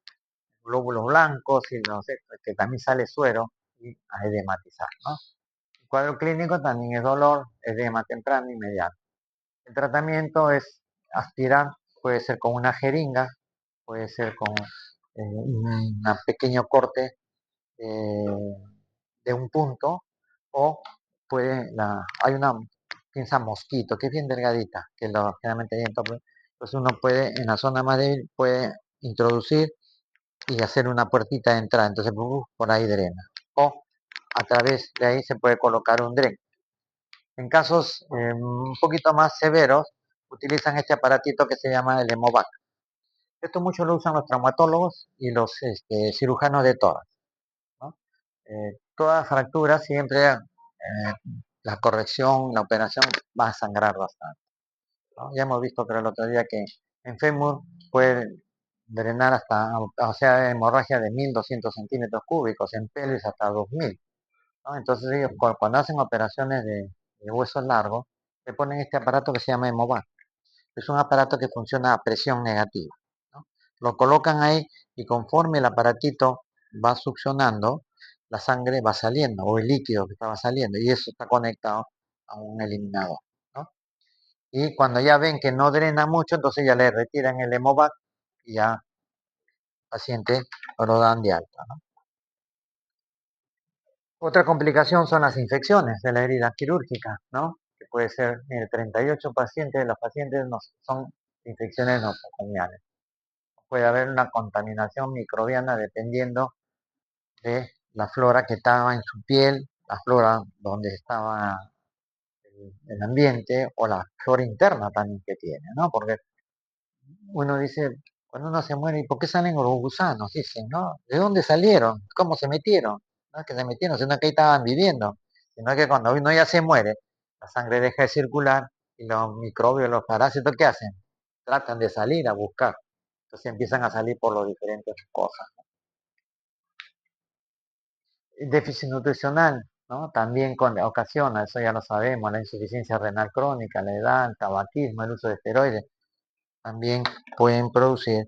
glóbulos blancos y los que también sale suero y a edematizar, ¿no? El cuadro clínico también es dolor, edema temprano y mediano. El tratamiento es aspirar, puede ser con una jeringa, puede ser con un pequeño corte eh, de un punto, o hay una pinza mosquito que es bien delgadita, que generalmente hay en todo, pues uno puede en la zona más débil puede introducir y hacer una puertita de entrada, entonces por ahí drena, o a través de ahí se puede colocar un dren. En casos un poquito más severos utilizan este aparatito que se llama el Hemovac. Esto mucho lo usan los traumatólogos y los cirujanos de tórax, ¿no? Toda fractura siempre la corrección, la operación va a sangrar bastante, ¿no? Ya hemos visto, creo, el otro día que en fémur puede drenar hasta, o sea, hemorragia de 1200 centímetros cúbicos, en pelvis hasta 2000, ¿no? Entonces ellos cuando hacen operaciones de huesos largos, le ponen este aparato que se llama Hemovac. Es un aparato que funciona a presión negativa, ¿no? Lo colocan ahí y conforme el aparatito va succionando, la sangre va saliendo, o el líquido que estaba saliendo, y eso está conectado a un eliminador, ¿no? Y cuando ya ven que no drena mucho, entonces ya le retiran el Hemovac y ya el paciente lo dan de alta, ¿no? Otra complicación son las infecciones de la herida quirúrgica, ¿no? Que puede ser, el 38 pacientes de los pacientes no, son infecciones nosocomiales. Puede haber una contaminación microbiana dependiendo de la flora que estaba en su piel, la flora donde estaba el ambiente o la flora interna también que tiene, ¿no? Porque uno dice, cuando uno se muere, ¿y por qué salen los gusanos? Dicen, ¿no? ¿De dónde salieron? ¿Cómo se metieron? No es que se metieron, sino que ahí estaban viviendo. Sino que cuando uno ya se muere, la sangre deja de circular y los microbios, los parásitos, ¿qué hacen? Tratan de salir a buscar. Entonces empiezan a salir por las diferentes cosas. El déficit nutricional, ¿no? También ocasiona, eso ya lo sabemos, la insuficiencia renal crónica, la edad, el tabaquismo, el uso de esteroides, también pueden producir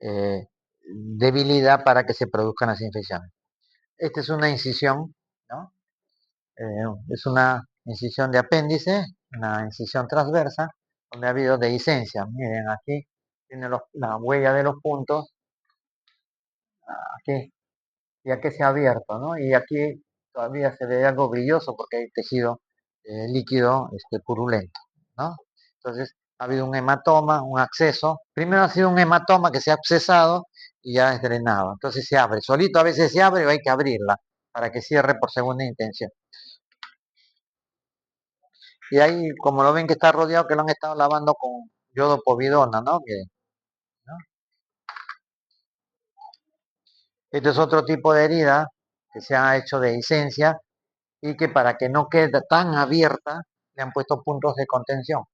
eh, debilidad para que se produzcan las infecciones. Esta es una incisión, ¿no? Es una incisión de apéndice, una incisión transversa, donde ha habido dehiscencia. Miren, aquí tiene la huella de los puntos, aquí, y aquí se ha abierto, ¿no? Y aquí todavía se ve algo brilloso porque hay tejido líquido purulento, ¿no? Entonces, ha habido un hematoma, un acceso. Primero ha sido un hematoma que se ha accesado y ya es drenado. Entonces se abre. Solito a veces se abre y hay que abrirla para que cierre por segunda intención. Y ahí, como lo ven que está rodeado, que lo han estado lavando con yodo povidona, ¿no? ¿no? Este es otro tipo de herida que se ha hecho de licencia y que para que no quede tan abierta, le han puesto puntos de contención,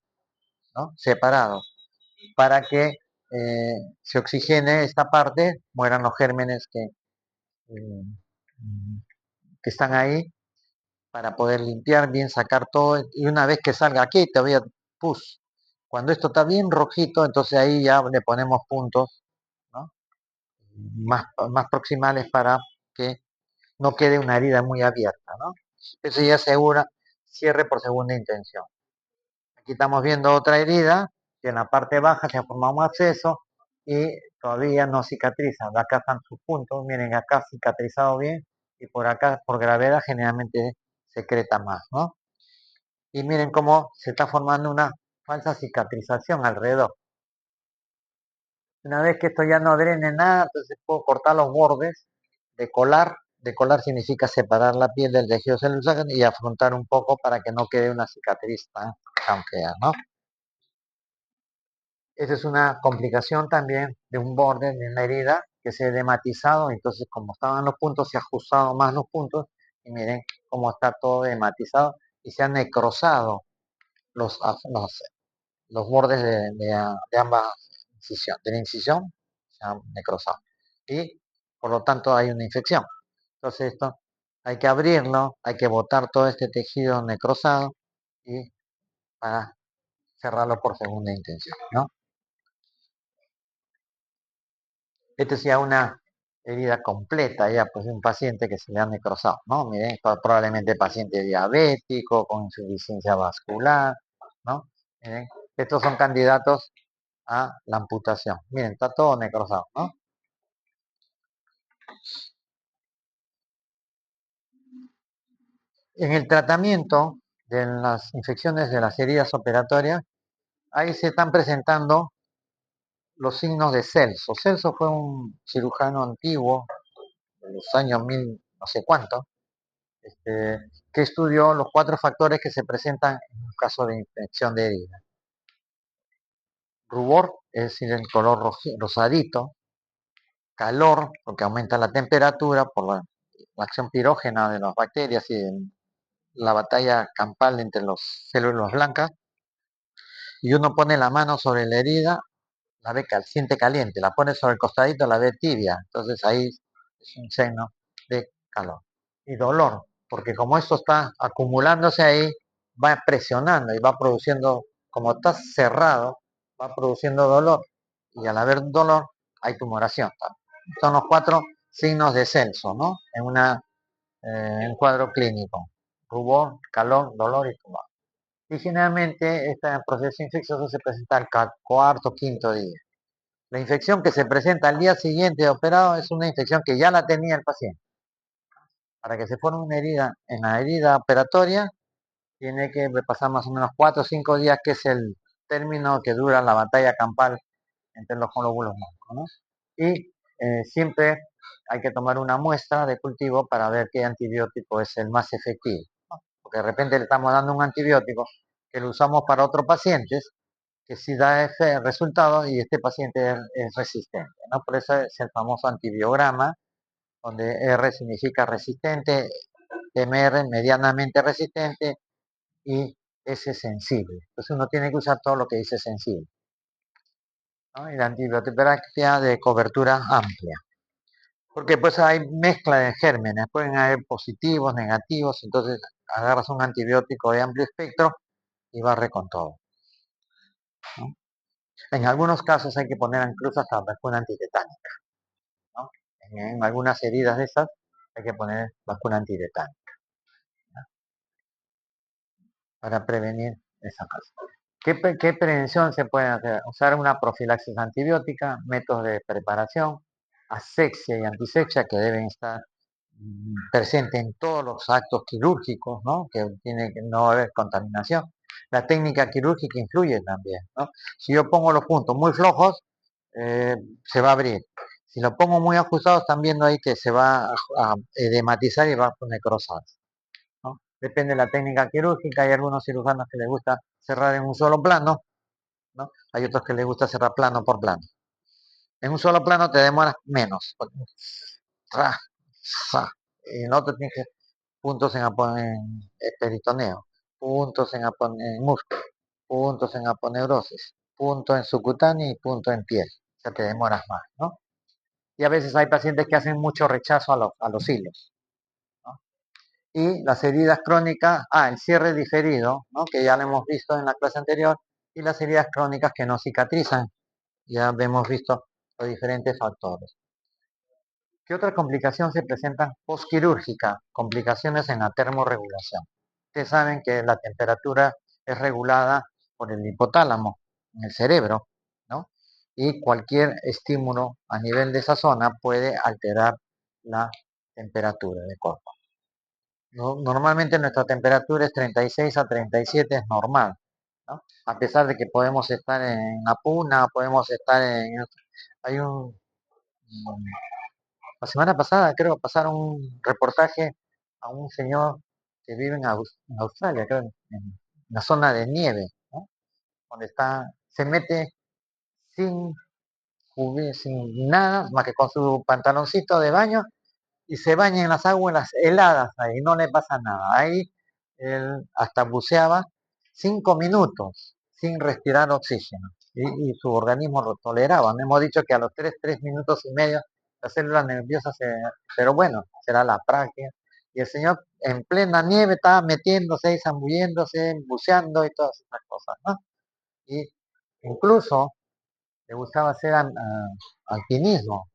¿no? Separados, para que se oxigene esta parte, mueran los gérmenes eh, que están ahí, para poder limpiar bien, sacar todo, y una vez que salga aquí, todavía pus. Cuando esto está bien rojito, entonces ahí ya le ponemos puntos, ¿no? más proximales para que no quede una herida muy abierta, ¿no? Eso ya asegura cierre por segunda intención. Aquí estamos viendo otra herida, que en la parte baja se ha formado un absceso y todavía no cicatriza. Acá están sus puntos, miren, acá cicatrizado bien y por acá, por gravedad, generalmente secreta más, ¿no? Y miren cómo se está formando una falsa cicatrización alrededor. Una vez que esto ya no drene nada, entonces puedo cortar los bordes, decolar. Decolar significa separar la piel del tejido celular y afrontar un poco para que no quede una cicatriz tan fea, ¿no? Esa es una complicación también de un borde, de una herida que se ha dematizado, entonces como estaban los puntos, se ha ajustado más los puntos y miren cómo está todo dematizado y se han necrosado los, los bordes de ambas incisiones, de la incisión se han necrosado y por lo tanto hay una infección. Entonces esto hay que abrirlo, hay que botar todo este tejido necrosado y para cerrarlo por segunda intención, ¿no? Esta es ya una herida completa, ya pues de un paciente que se le ha necrosado, ¿no? Miren, probablemente paciente diabético, con insuficiencia vascular, ¿no? Miren, estos son candidatos a la amputación. Miren, está todo necrosado, ¿no? En el tratamiento de las infecciones de las heridas operatorias, ahí se están presentando los signos de Celso. Celso fue un cirujano antiguo, de los años 1000, no sé cuánto, que estudió los 4 factores que se presentan en un caso de infección de herida. Rubor, es decir, el color rosadito. Calor, porque aumenta la temperatura por la acción pirógena de las bacterias y la batalla campal entre las células blancas. Y uno pone la mano sobre la herida, la ve siente caliente, la pone sobre el costadito, la ve tibia. Entonces ahí es un signo de calor. Y dolor, porque como esto está acumulándose ahí, va presionando y va produciendo, como está cerrado, va produciendo dolor. Y al haber dolor, hay tumoración. Son los 4 signos de Celso, ¿no? En un cuadro clínico. Rubor, calor, dolor y tumor. Y generalmente este proceso infeccioso se presenta al cuarto, quinto día. La infección que se presenta al día siguiente de operado es una infección que ya la tenía el paciente. Para que se forme una herida en la herida operatoria, tiene que pasar más o menos 4 o 5 días, que es el término que dura la batalla campal entre los glóbulos blancos, ¿no? Y siempre hay que tomar una muestra de cultivo para ver qué antibiótico es el más efectivo, ¿no? Porque de repente le estamos dando un antibiótico que lo usamos para otros pacientes, que sí da ese resultado y este paciente es resistente, ¿no? Por eso es el famoso antibiograma, donde R significa resistente, MR medianamente resistente y S sensible. Entonces uno tiene que usar todo lo que dice sensible, ¿no? Y la antibioterapia de cobertura amplia. Porque pues hay mezcla de gérmenes, pueden haber positivos, negativos, entonces agarras un antibiótico de amplio espectro y barre con todo, ¿no? En algunos casos hay que poner incluso hasta vacuna antitetánica, ¿no? En algunas heridas de esas hay que poner vacuna antitetánica, ¿no? Para prevenir esa cosa. ¿Qué prevención se puede hacer? Usar una profilaxis antibiótica, métodos de preparación, asepsia y antisepsia que deben estar presentes en todos los actos quirúrgicos, ¿no? Que tiene que no haber contaminación. La técnica quirúrgica influye también, ¿no? Si yo pongo los puntos muy flojos, se va a abrir. Si lo pongo muy ajustados, están viendo ahí que se va a edematizar y va a necrosar, ¿no? Depende de la técnica quirúrgica. Hay algunos cirujanos que les gusta cerrar en un solo plano, ¿no? Hay otros que les gusta cerrar plano por plano. En un solo plano te demoras menos. Y en otro tienes que puntos en peritoneo, puntos en músculo, puntos en aponeurosis, puntos en subcutáneo y puntos en piel. O sea, te demoras más, ¿no? Y a veces hay pacientes que hacen mucho rechazo a los hilos, ¿no? Y las heridas crónicas, el cierre diferido, ¿no? Que ya lo hemos visto en la clase anterior, y las heridas crónicas que no cicatrizan, ya hemos visto los diferentes factores. ¿Qué otra complicación se presenta postquirúrgica? Complicaciones en la termorregulación. Ustedes saben que la temperatura es regulada por el hipotálamo en el cerebro, ¿no? Y cualquier estímulo a nivel de esa zona puede alterar la temperatura del cuerpo. Normalmente nuestra temperatura es 36 a 37, es normal, ¿no? A pesar de que podemos estar en la puna, podemos estar en... Hay la semana pasada creo pasaron un reportaje a un señor que vive en Australia, creo, en la zona de nieve, ¿no? Donde se mete sin sin nada, más que con su pantaloncito de baño, y se baña en las aguas heladas ahí, no le pasa nada. Ahí él hasta buceaba 5 minutos sin respirar oxígeno y su organismo lo toleraba. No hemos dicho que a los 3 minutos y medio las células nerviosas pero bueno, será la práctica. Y el señor en plena nieve estaba metiéndose y zambulléndose, buceando y todas esas cosas, ¿no? Y incluso le gustaba hacer alpinismo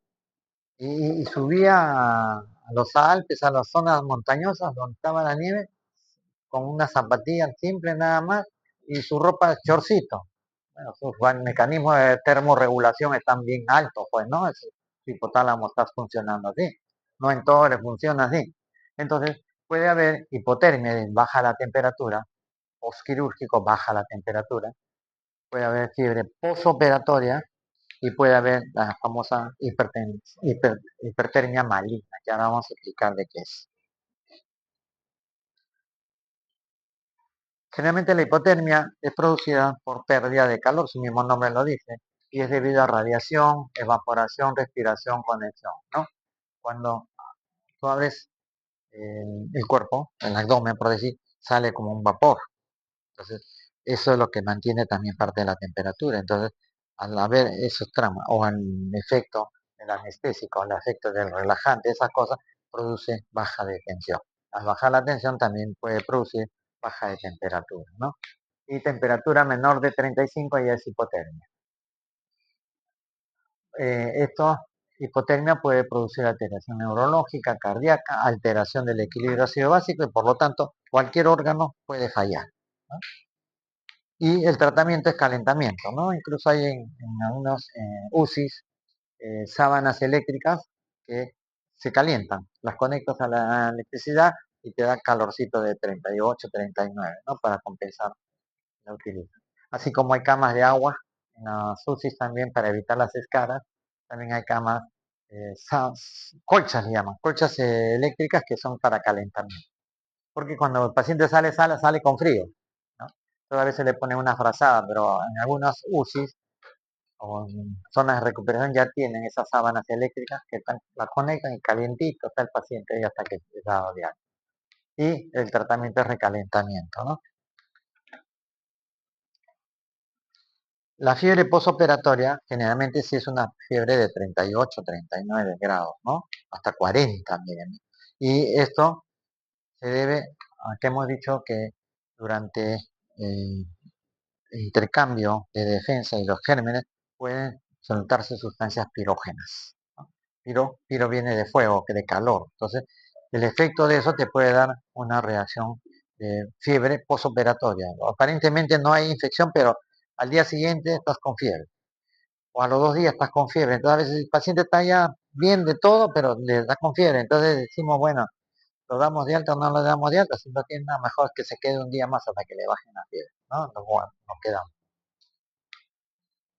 y subía a los Alpes, a las zonas montañosas donde estaba la nieve, con una zapatilla simple nada más y su ropa chorcito. Bueno, sus mecanismos de termorregulación están bien altos, pues, ¿no? El hipotálamo está funcionando así. No en todo le funciona así. Entonces, puede haber hipotermia, baja la temperatura, postquirúrgico, baja la temperatura, puede haber fiebre posoperatoria y puede haber la famosa hipertermia maligna, que ahora vamos a explicar de qué es. Generalmente la hipotermia es producida por pérdida de calor, su mismo nombre lo dice, y es debido a radiación, evaporación, respiración, conexión, ¿no? Cuando tú abres el cuerpo, el abdomen, por decir, sale como un vapor. Entonces, eso es lo que mantiene también parte de la temperatura. Entonces, al haber esos traumas o el efecto del anestésico, el efecto del relajante, esas cosas, produce baja de tensión. Al bajar la tensión también puede producir baja de temperatura, ¿no? Y temperatura menor de 35 ya es hipotermia. Esto, hipotermia puede producir alteración neurológica, cardíaca, alteración del equilibrio ácido básico y por lo tanto cualquier órgano puede fallar, ¿no? Y el tratamiento es calentamiento, ¿no? Incluso hay en algunos UCIs sábanas eléctricas que se calientan, las conectas a la electricidad y te da calorcito de 38, 39, ¿no? Para compensar la utilidad. Así como hay camas de agua en las UCIs también para evitar las escaras, también hay camas, colchas se llaman, colchas eléctricas que son para calentamiento. Porque cuando el paciente sale con frío, ¿no? Entonces a veces le ponen una frazada, pero en algunas UCIs o en zonas de recuperación ya tienen esas sábanas eléctricas que la conectan y calientito está el paciente y hasta que se da de alta. Y el tratamiento es recalentamiento, ¿no? La fiebre posoperatoria generalmente sí es una fiebre de 38, 39 grados, ¿no? Hasta 40 también. Y esto se debe a que hemos dicho que durante el intercambio de defensa y los gérmenes pueden soltarse sustancias pirógenas, ¿no? Piro viene de fuego, que de calor. Entonces, el efecto de eso te puede dar una reacción de fiebre posoperatoria. Aparentemente no hay infección, pero al día siguiente estás con fiebre. O a los 2 días estás con fiebre. Entonces, a veces el paciente está ya bien de todo, pero le da con fiebre. Entonces decimos, bueno, ¿lo damos de alta o no lo damos de alta? Si no tiene nada, mejor que se quede un día más hasta que le bajen la fiebre, ¿no? Nos quedamos.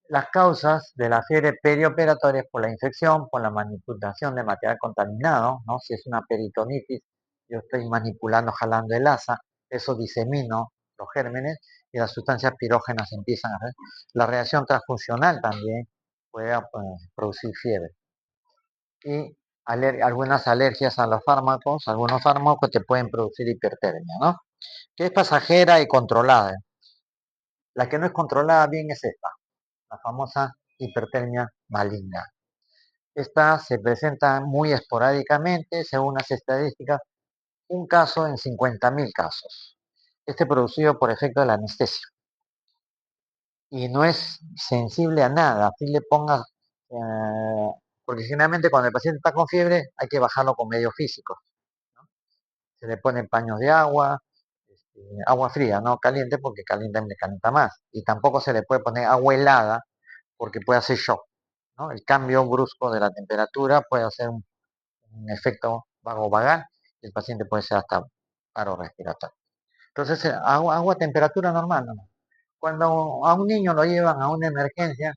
Las causas de la fiebre perioperatoria es por la infección, por la manipulación de material contaminado, ¿no? Si es una peritonitis, yo estoy manipulando, jalando el asa, eso disemino los gérmenes y las sustancias pirógenas empiezan a hacer. La reacción transfuncional también puede producir fiebre. Y algunas alergias a los fármacos, algunos fármacos te pueden producir hipertermia, ¿no? Que es pasajera y controlada. La que no es controlada bien es esta, la famosa hipertermia maligna. Esta se presenta muy esporádicamente, según las estadísticas, un caso en 50.000 casos. Este producido por efecto de la anestesia. Y no es sensible a nada, así le pongas, porque generalmente cuando el paciente está con fiebre hay que bajarlo con medios físicos, ¿no? Se le ponen paños de agua, agua fría, no caliente, porque calienta le calienta más. Y tampoco se le puede poner agua helada porque puede hacer shock, ¿no? El cambio brusco de la temperatura puede hacer un efecto vagal y el paciente puede ser hasta paro respiratorio. Entonces, agua a temperatura normal, ¿no? Cuando a un niño lo llevan a una emergencia,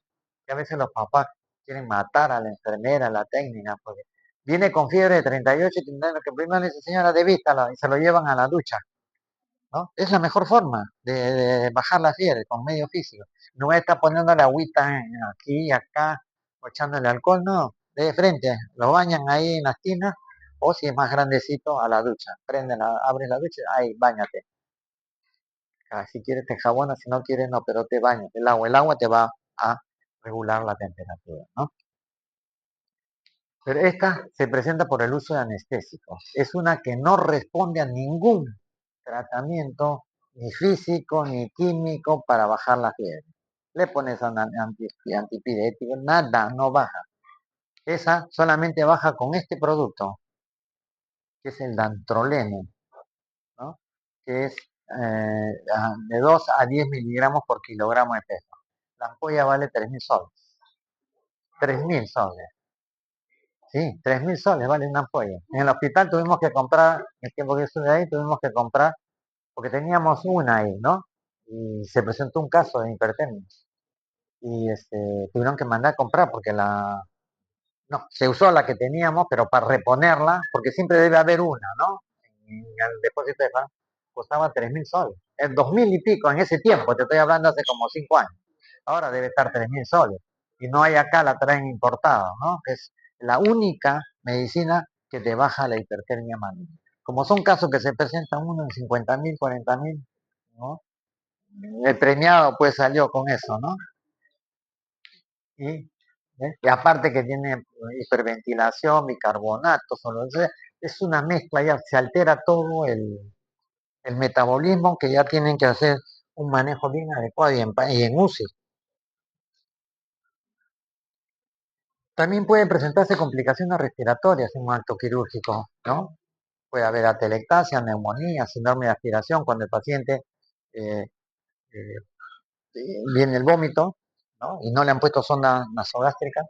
que a veces los papás quieren matar a la enfermera, a la técnica, porque viene con fiebre de 38 y lo que primero le dice, señora, de vista, y se lo llevan a la ducha, ¿no? Es la mejor forma de bajar la fiebre con medio físico. No está poniendo la agüita aquí y acá, o echándole alcohol, no, de frente, lo bañan ahí en las tinas, o si es más grandecito, a la ducha. Abre la ducha, ahí, bañate. Si quieres te enjabonas, si no quieres no, pero te bañas. El agua te va a regular la temperatura, ¿no? Pero esta se presenta por el uso de anestésicos. Es una que no responde a ningún tratamiento, ni físico, ni químico, para bajar la fiebre. Le pones antipirético, nada, no baja. Esa solamente baja con este producto, que es el dantrolene, ¿no? Que es de 2 a 10 miligramos por kilogramo de peso. La ampolla vale 3.000 soles. 3.000 soles. Sí, 3.000 soles vale una ampolla. En el hospital tuvimos que comprar, el tiempo que estuve ahí, tuvimos que comprar, porque teníamos una ahí, ¿no? Y se presentó un caso de hipertermia. Y tuvieron que mandar a comprar porque no, se usó la que teníamos, pero para reponerla, porque siempre debe haber una, ¿no? En el depósito de FAN costaba 3.000 soles. Es 2.000 y pico en ese tiempo, te estoy hablando hace como 5 años. Ahora debe estar 3.000 soles. Y no hay acá, la traen importada, ¿no? Que es la única medicina que te baja la hipertermia maligna. Como son casos que se presentan uno en 50.000, 40.000, ¿no? El premiado pues salió con eso, ¿no? Y, y aparte que tiene hiperventilación, bicarbonato, solo, es una mezcla, ya se altera todo el metabolismo, que ya tienen que hacer un manejo bien adecuado y en UCI. También pueden presentarse complicaciones respiratorias en un acto quirúrgico, ¿no? Puede haber atelectasia, neumonía, síndrome de aspiración, cuando el paciente eh, eh, viene el vómito, ¿no? Y no le han puesto sonda nasogástrica,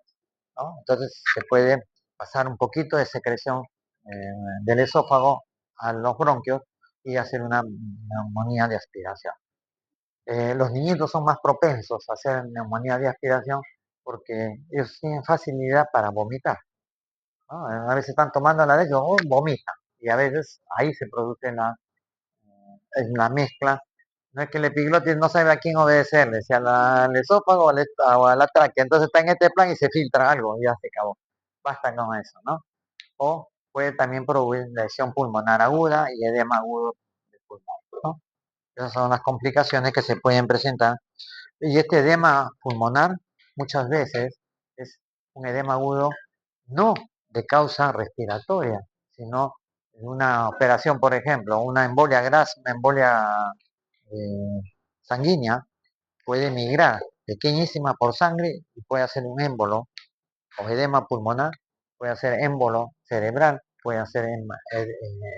¿no? Entonces se puede pasar un poquito de secreción del esófago a los bronquios y hacer una neumonía de aspiración. Los niñitos son más propensos a hacer neumonía de aspiración porque ellos tienen facilidad para vomitar, ¿no? A veces están tomando la leche, vomitan, y a veces ahí se produce la mezcla. No es que el epiglotis no sabe a quién obedecerle, si al esófago o a la tráquea. Entonces está en este plan y se filtra algo, y ya se acabó. Basta con eso, ¿no? O puede también producir lesión pulmonar aguda y edema agudo del pulmón, ¿no? Esas son las complicaciones que se pueden presentar. Y este edema pulmonar muchas veces es un edema agudo no de causa respiratoria, sino en una operación, por ejemplo, una embolia grasa, una embolia eh, sanguínea, puede migrar pequeñísima por sangre y puede hacer un émbolo o edema pulmonar, puede ser émbolo cerebral, puede ser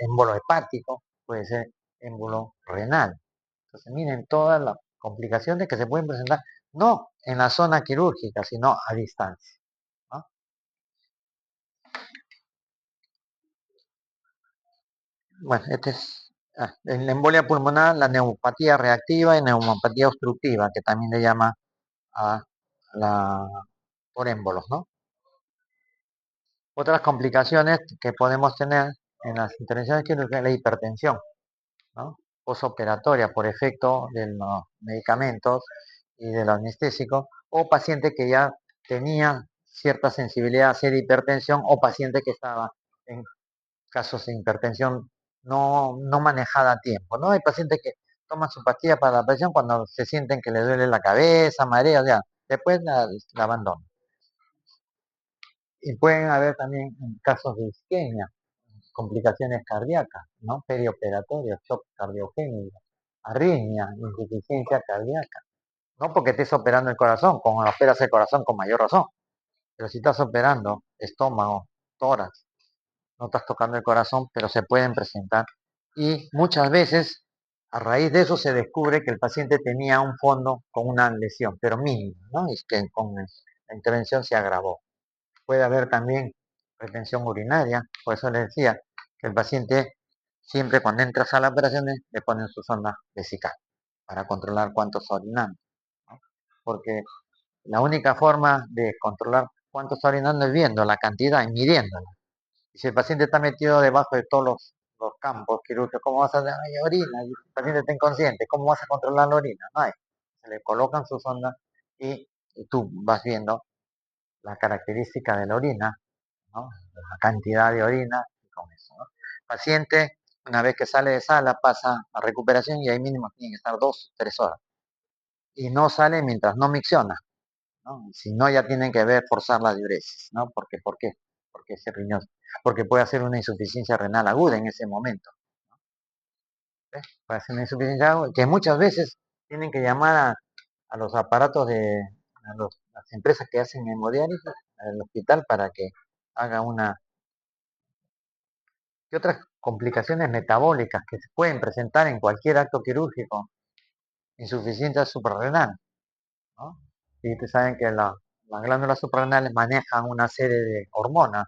émbolo hepático, puede ser émbolo renal. Entonces, miren todas las complicaciones que se pueden presentar, no en la zona quirúrgica, sino a distancia, ¿no? Bueno, en la embolia pulmonar, la neumopatía reactiva y neumopatía obstructiva, que también le llama a la por émbolos, ¿no? Otras complicaciones que podemos tener en las intervenciones quirúrgicas es la hipertensión, ¿no? Posoperatoria por efecto de los medicamentos y del anestésico, o paciente que ya tenía cierta sensibilidad a hacer hipertensión, o paciente que estaba en casos de hipertensión no manejada a tiempo, ¿no? Hay pacientes que toman su pastilla para la presión cuando se sienten que les duele la cabeza, marea, ya, después la abandonan. Y pueden haber también casos de isquemia, complicaciones cardíacas, ¿no? Perioperatorios, shock cardiogénico, arritmia, insuficiencia cardíaca. No porque estés operando el corazón, como operas el corazón con mayor razón, pero si estás operando estómago, tórax, no estás tocando el corazón, pero se pueden presentar. Y muchas veces, a raíz de eso, se descubre que el paciente tenía un fondo con una lesión, pero mínima, ¿no? Y que con la intervención se agravó. Puede haber también retención urinaria, por eso les decía que el paciente siempre cuando entras a las operaciones le ponen su sonda vesical para controlar cuánto está orinando, ¿no? Porque la única forma de controlar cuánto está orinando es viendo la cantidad y midiéndola. Y si el paciente está metido debajo de todos los campos quirúrgicos, ¿cómo vas a hacer orina? Y el paciente está inconsciente, ¿cómo vas a controlar la orina? No hay. Se le colocan su sonda y tú vas viendo la característica de la orina, ¿no? La cantidad de orina y con eso, ¿no? El paciente, una vez que sale de sala, pasa a recuperación y ahí mínimo tiene que estar 2, 3 horas. Y no sale mientras no micciona, ¿no? Si no, ya tienen que ver forzar la diuresis, ¿no? ¿Por qué? porque ese riñón, porque puede hacer una insuficiencia renal aguda en ese momento. ¿Ves? Puede hacer una insuficiencia aguda, que muchas veces tienen que llamar a los aparatos las empresas que hacen hemodiálisis al hospital para que haga una. ¿Qué otras complicaciones metabólicas que se pueden presentar en cualquier acto quirúrgico? Insuficiencia suprarrenal, ¿no? Y ustedes saben que las glándulas suprarrenales manejan una serie de hormonas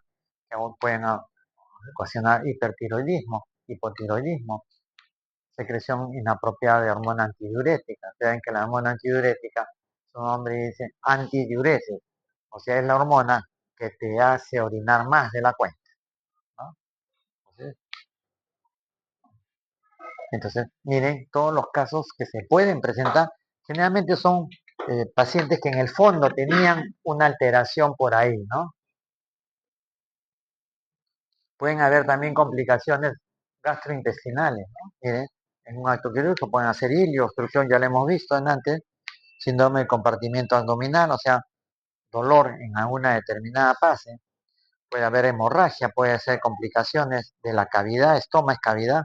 que aún pueden ocasionar hipertiroidismo, hipotiroidismo, secreción inapropiada de hormona antidiurética. Saben que la hormona antidiurética, su nombre dice antidiuresis, o sea, es la hormona que te hace orinar más de la cuenta, ¿no? Entonces, miren, todos los casos que se pueden presentar, generalmente son pacientes que en el fondo tenían una alteración por ahí, ¿no? Pueden haber también complicaciones gastrointestinales, ¿no? Miren, en un acto quirúrgico pueden hacer ilio, obstrucción, ya lo hemos visto antes, síndrome de compartimiento abdominal, o sea, dolor en alguna determinada fase, puede haber hemorragia, puede ser complicaciones de la cavidad, estómago, cavidad,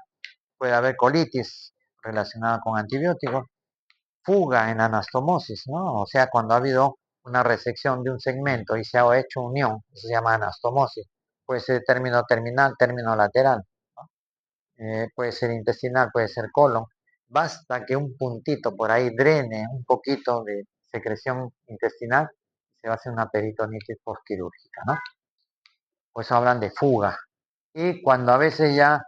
puede haber colitis relacionada con antibióticos, fuga en anastomosis, ¿no? O sea, cuando ha habido una resección de un segmento y se ha hecho unión, eso se llama anastomosis. Puede ser término terminal, término lateral, ¿no? Puede ser intestinal, puede ser colon. Basta que un puntito por ahí drene un poquito de secreción intestinal y se va a hacer una peritonitis postquirúrgica, ¿no? Por eso hablan de fuga. Y cuando a veces ya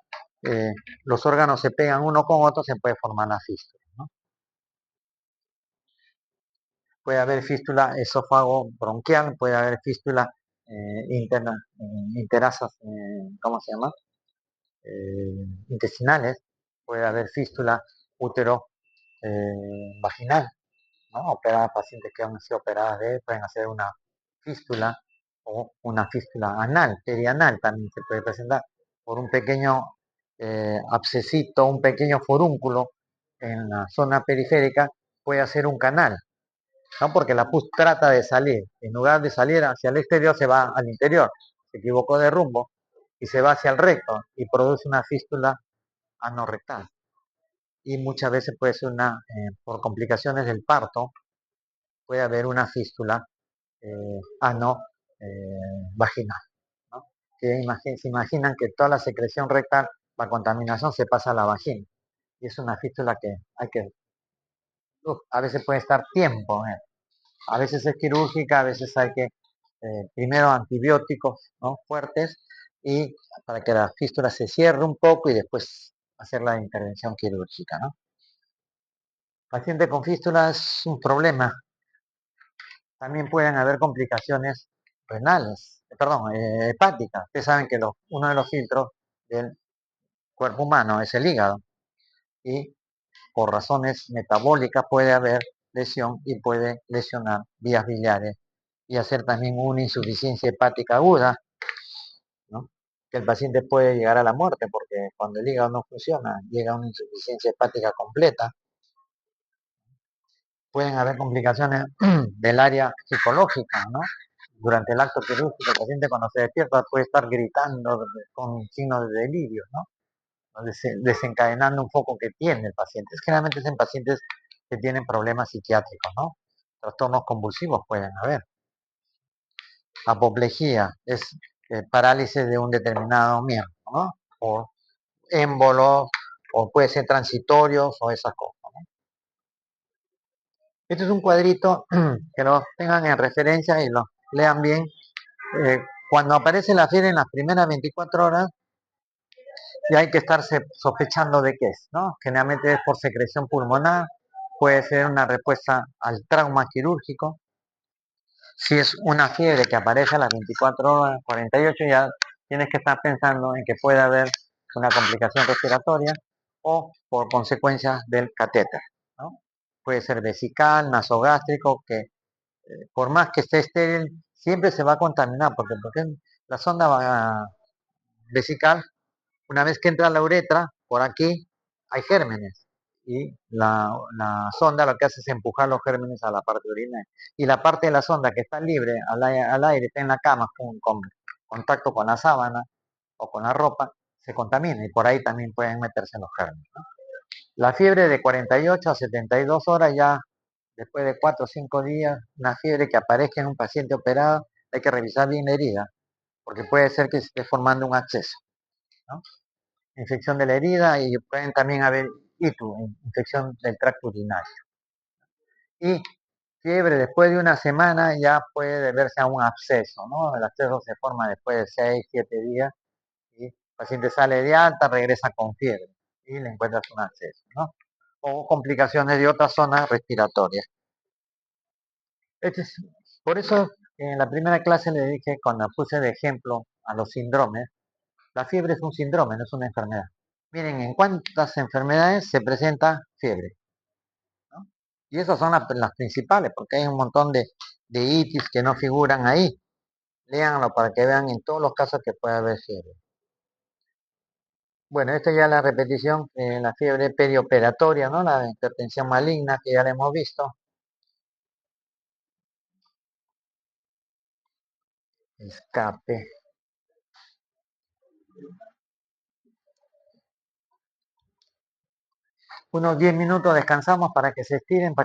los órganos se pegan uno con otro, se puede formar la fístula, ¿no? Puede haber fístula esófago bronquial, puede haber fístula interna, interasas, ¿cómo se llama? Intestinales, puede haber fístula útero vaginal, ¿no? Operadas, pacientes que han sido operadas de, pueden hacer una fístula o una fístula anal, perianal también se puede presentar por un pequeño abscesito, un pequeño forúnculo en la zona periférica, puede hacer un canal, ¿no? Porque la pus trata de salir, en lugar de salir hacia el exterior, se va al interior, se equivocó de rumbo y se va hacia el recto y produce una fístula anorrectal. Y muchas veces puede ser por complicaciones del parto, puede haber una fístula ano vaginal, ¿no? Se imaginan que toda la secreción rectal, la contaminación se pasa a la vagina. Y es una fístula que a veces puede estar tiempo, a veces es quirúrgica, a veces hay que, primero antibióticos, ¿no? Fuertes, y para que la fístula se cierre un poco y después hacer la intervención quirúrgica, ¿no? Paciente con fístula es un problema. También pueden haber complicaciones renales, perdón, hepáticas. Ustedes saben que uno de los filtros del cuerpo humano es el hígado y por razones metabólicas puede haber lesión y puede lesionar vías biliares y hacer también una insuficiencia hepática aguda, ¿no? Que el paciente puede llegar a la muerte porque cuando el hígado no funciona llega a una insuficiencia hepática completa. Pueden haber complicaciones del área psicológica, ¿no? Durante el acto quirúrgico, el paciente cuando se despierta puede estar gritando con signos de delirio, ¿no? Desencadenando un foco que tiene el paciente. Generalmente es en pacientes que tienen problemas psiquiátricos, ¿no? Trastornos convulsivos pueden haber. Apoplejía es parálisis de un determinado miembro, ¿no? O émbolos, o puede ser transitorios, o esas cosas, ¿no? Este es un cuadrito que lo tengan en referencia y lo lean bien. Cuando aparece la fiebre en las primeras 24 horas, ya hay que estar sospechando de qué es, ¿no? Generalmente es por secreción pulmonar, puede ser una respuesta al trauma quirúrgico. Si es una fiebre que aparece a las 24 horas, 48, ya tienes que estar pensando en que puede haber una complicación respiratoria o por consecuencias del catéter, ¿no? Puede ser vesical, nasogástrico, que por más que esté estéril, siempre se va a contaminar, porque la sonda vesical, una vez que entra la uretra, por aquí hay gérmenes y la sonda lo que hace es empujar los gérmenes a la parte urinaria. Y la parte de la sonda que está libre al aire, está en la cama, con contacto con la sábana o con la ropa, se contamina y por ahí también pueden meterse los gérmenes, ¿no? La fiebre de 48 a 72 horas ya, después de 4 o 5 días, una fiebre que aparezca en un paciente operado, hay que revisar bien la herida, porque puede ser que se esté formando un absceso, ¿no? Infección de la herida y pueden también haber infección del tracto urinario. Y fiebre después de una semana ya puede deberse a un absceso, ¿no? El absceso se forma después de 6, 7 días y el paciente sale de alta, regresa con fiebre y le encuentras un absceso, ¿no? O complicaciones de otras zonas respiratorias. Este es, por eso en la primera clase le dije, cuando puse de ejemplo a los síndromes, la fiebre es un síndrome, no es una enfermedad. Miren, en cuántas enfermedades se presenta fiebre, ¿no? Y esas son las principales, porque hay un montón de itis que no figuran ahí. Léanlo para que vean en todos los casos que puede haber fiebre. Bueno, esta ya es la repetición, la fiebre perioperatoria, ¿no? La hipertensión maligna que ya la hemos visto. Escape. Unos 10 minutos descansamos para que se estiren.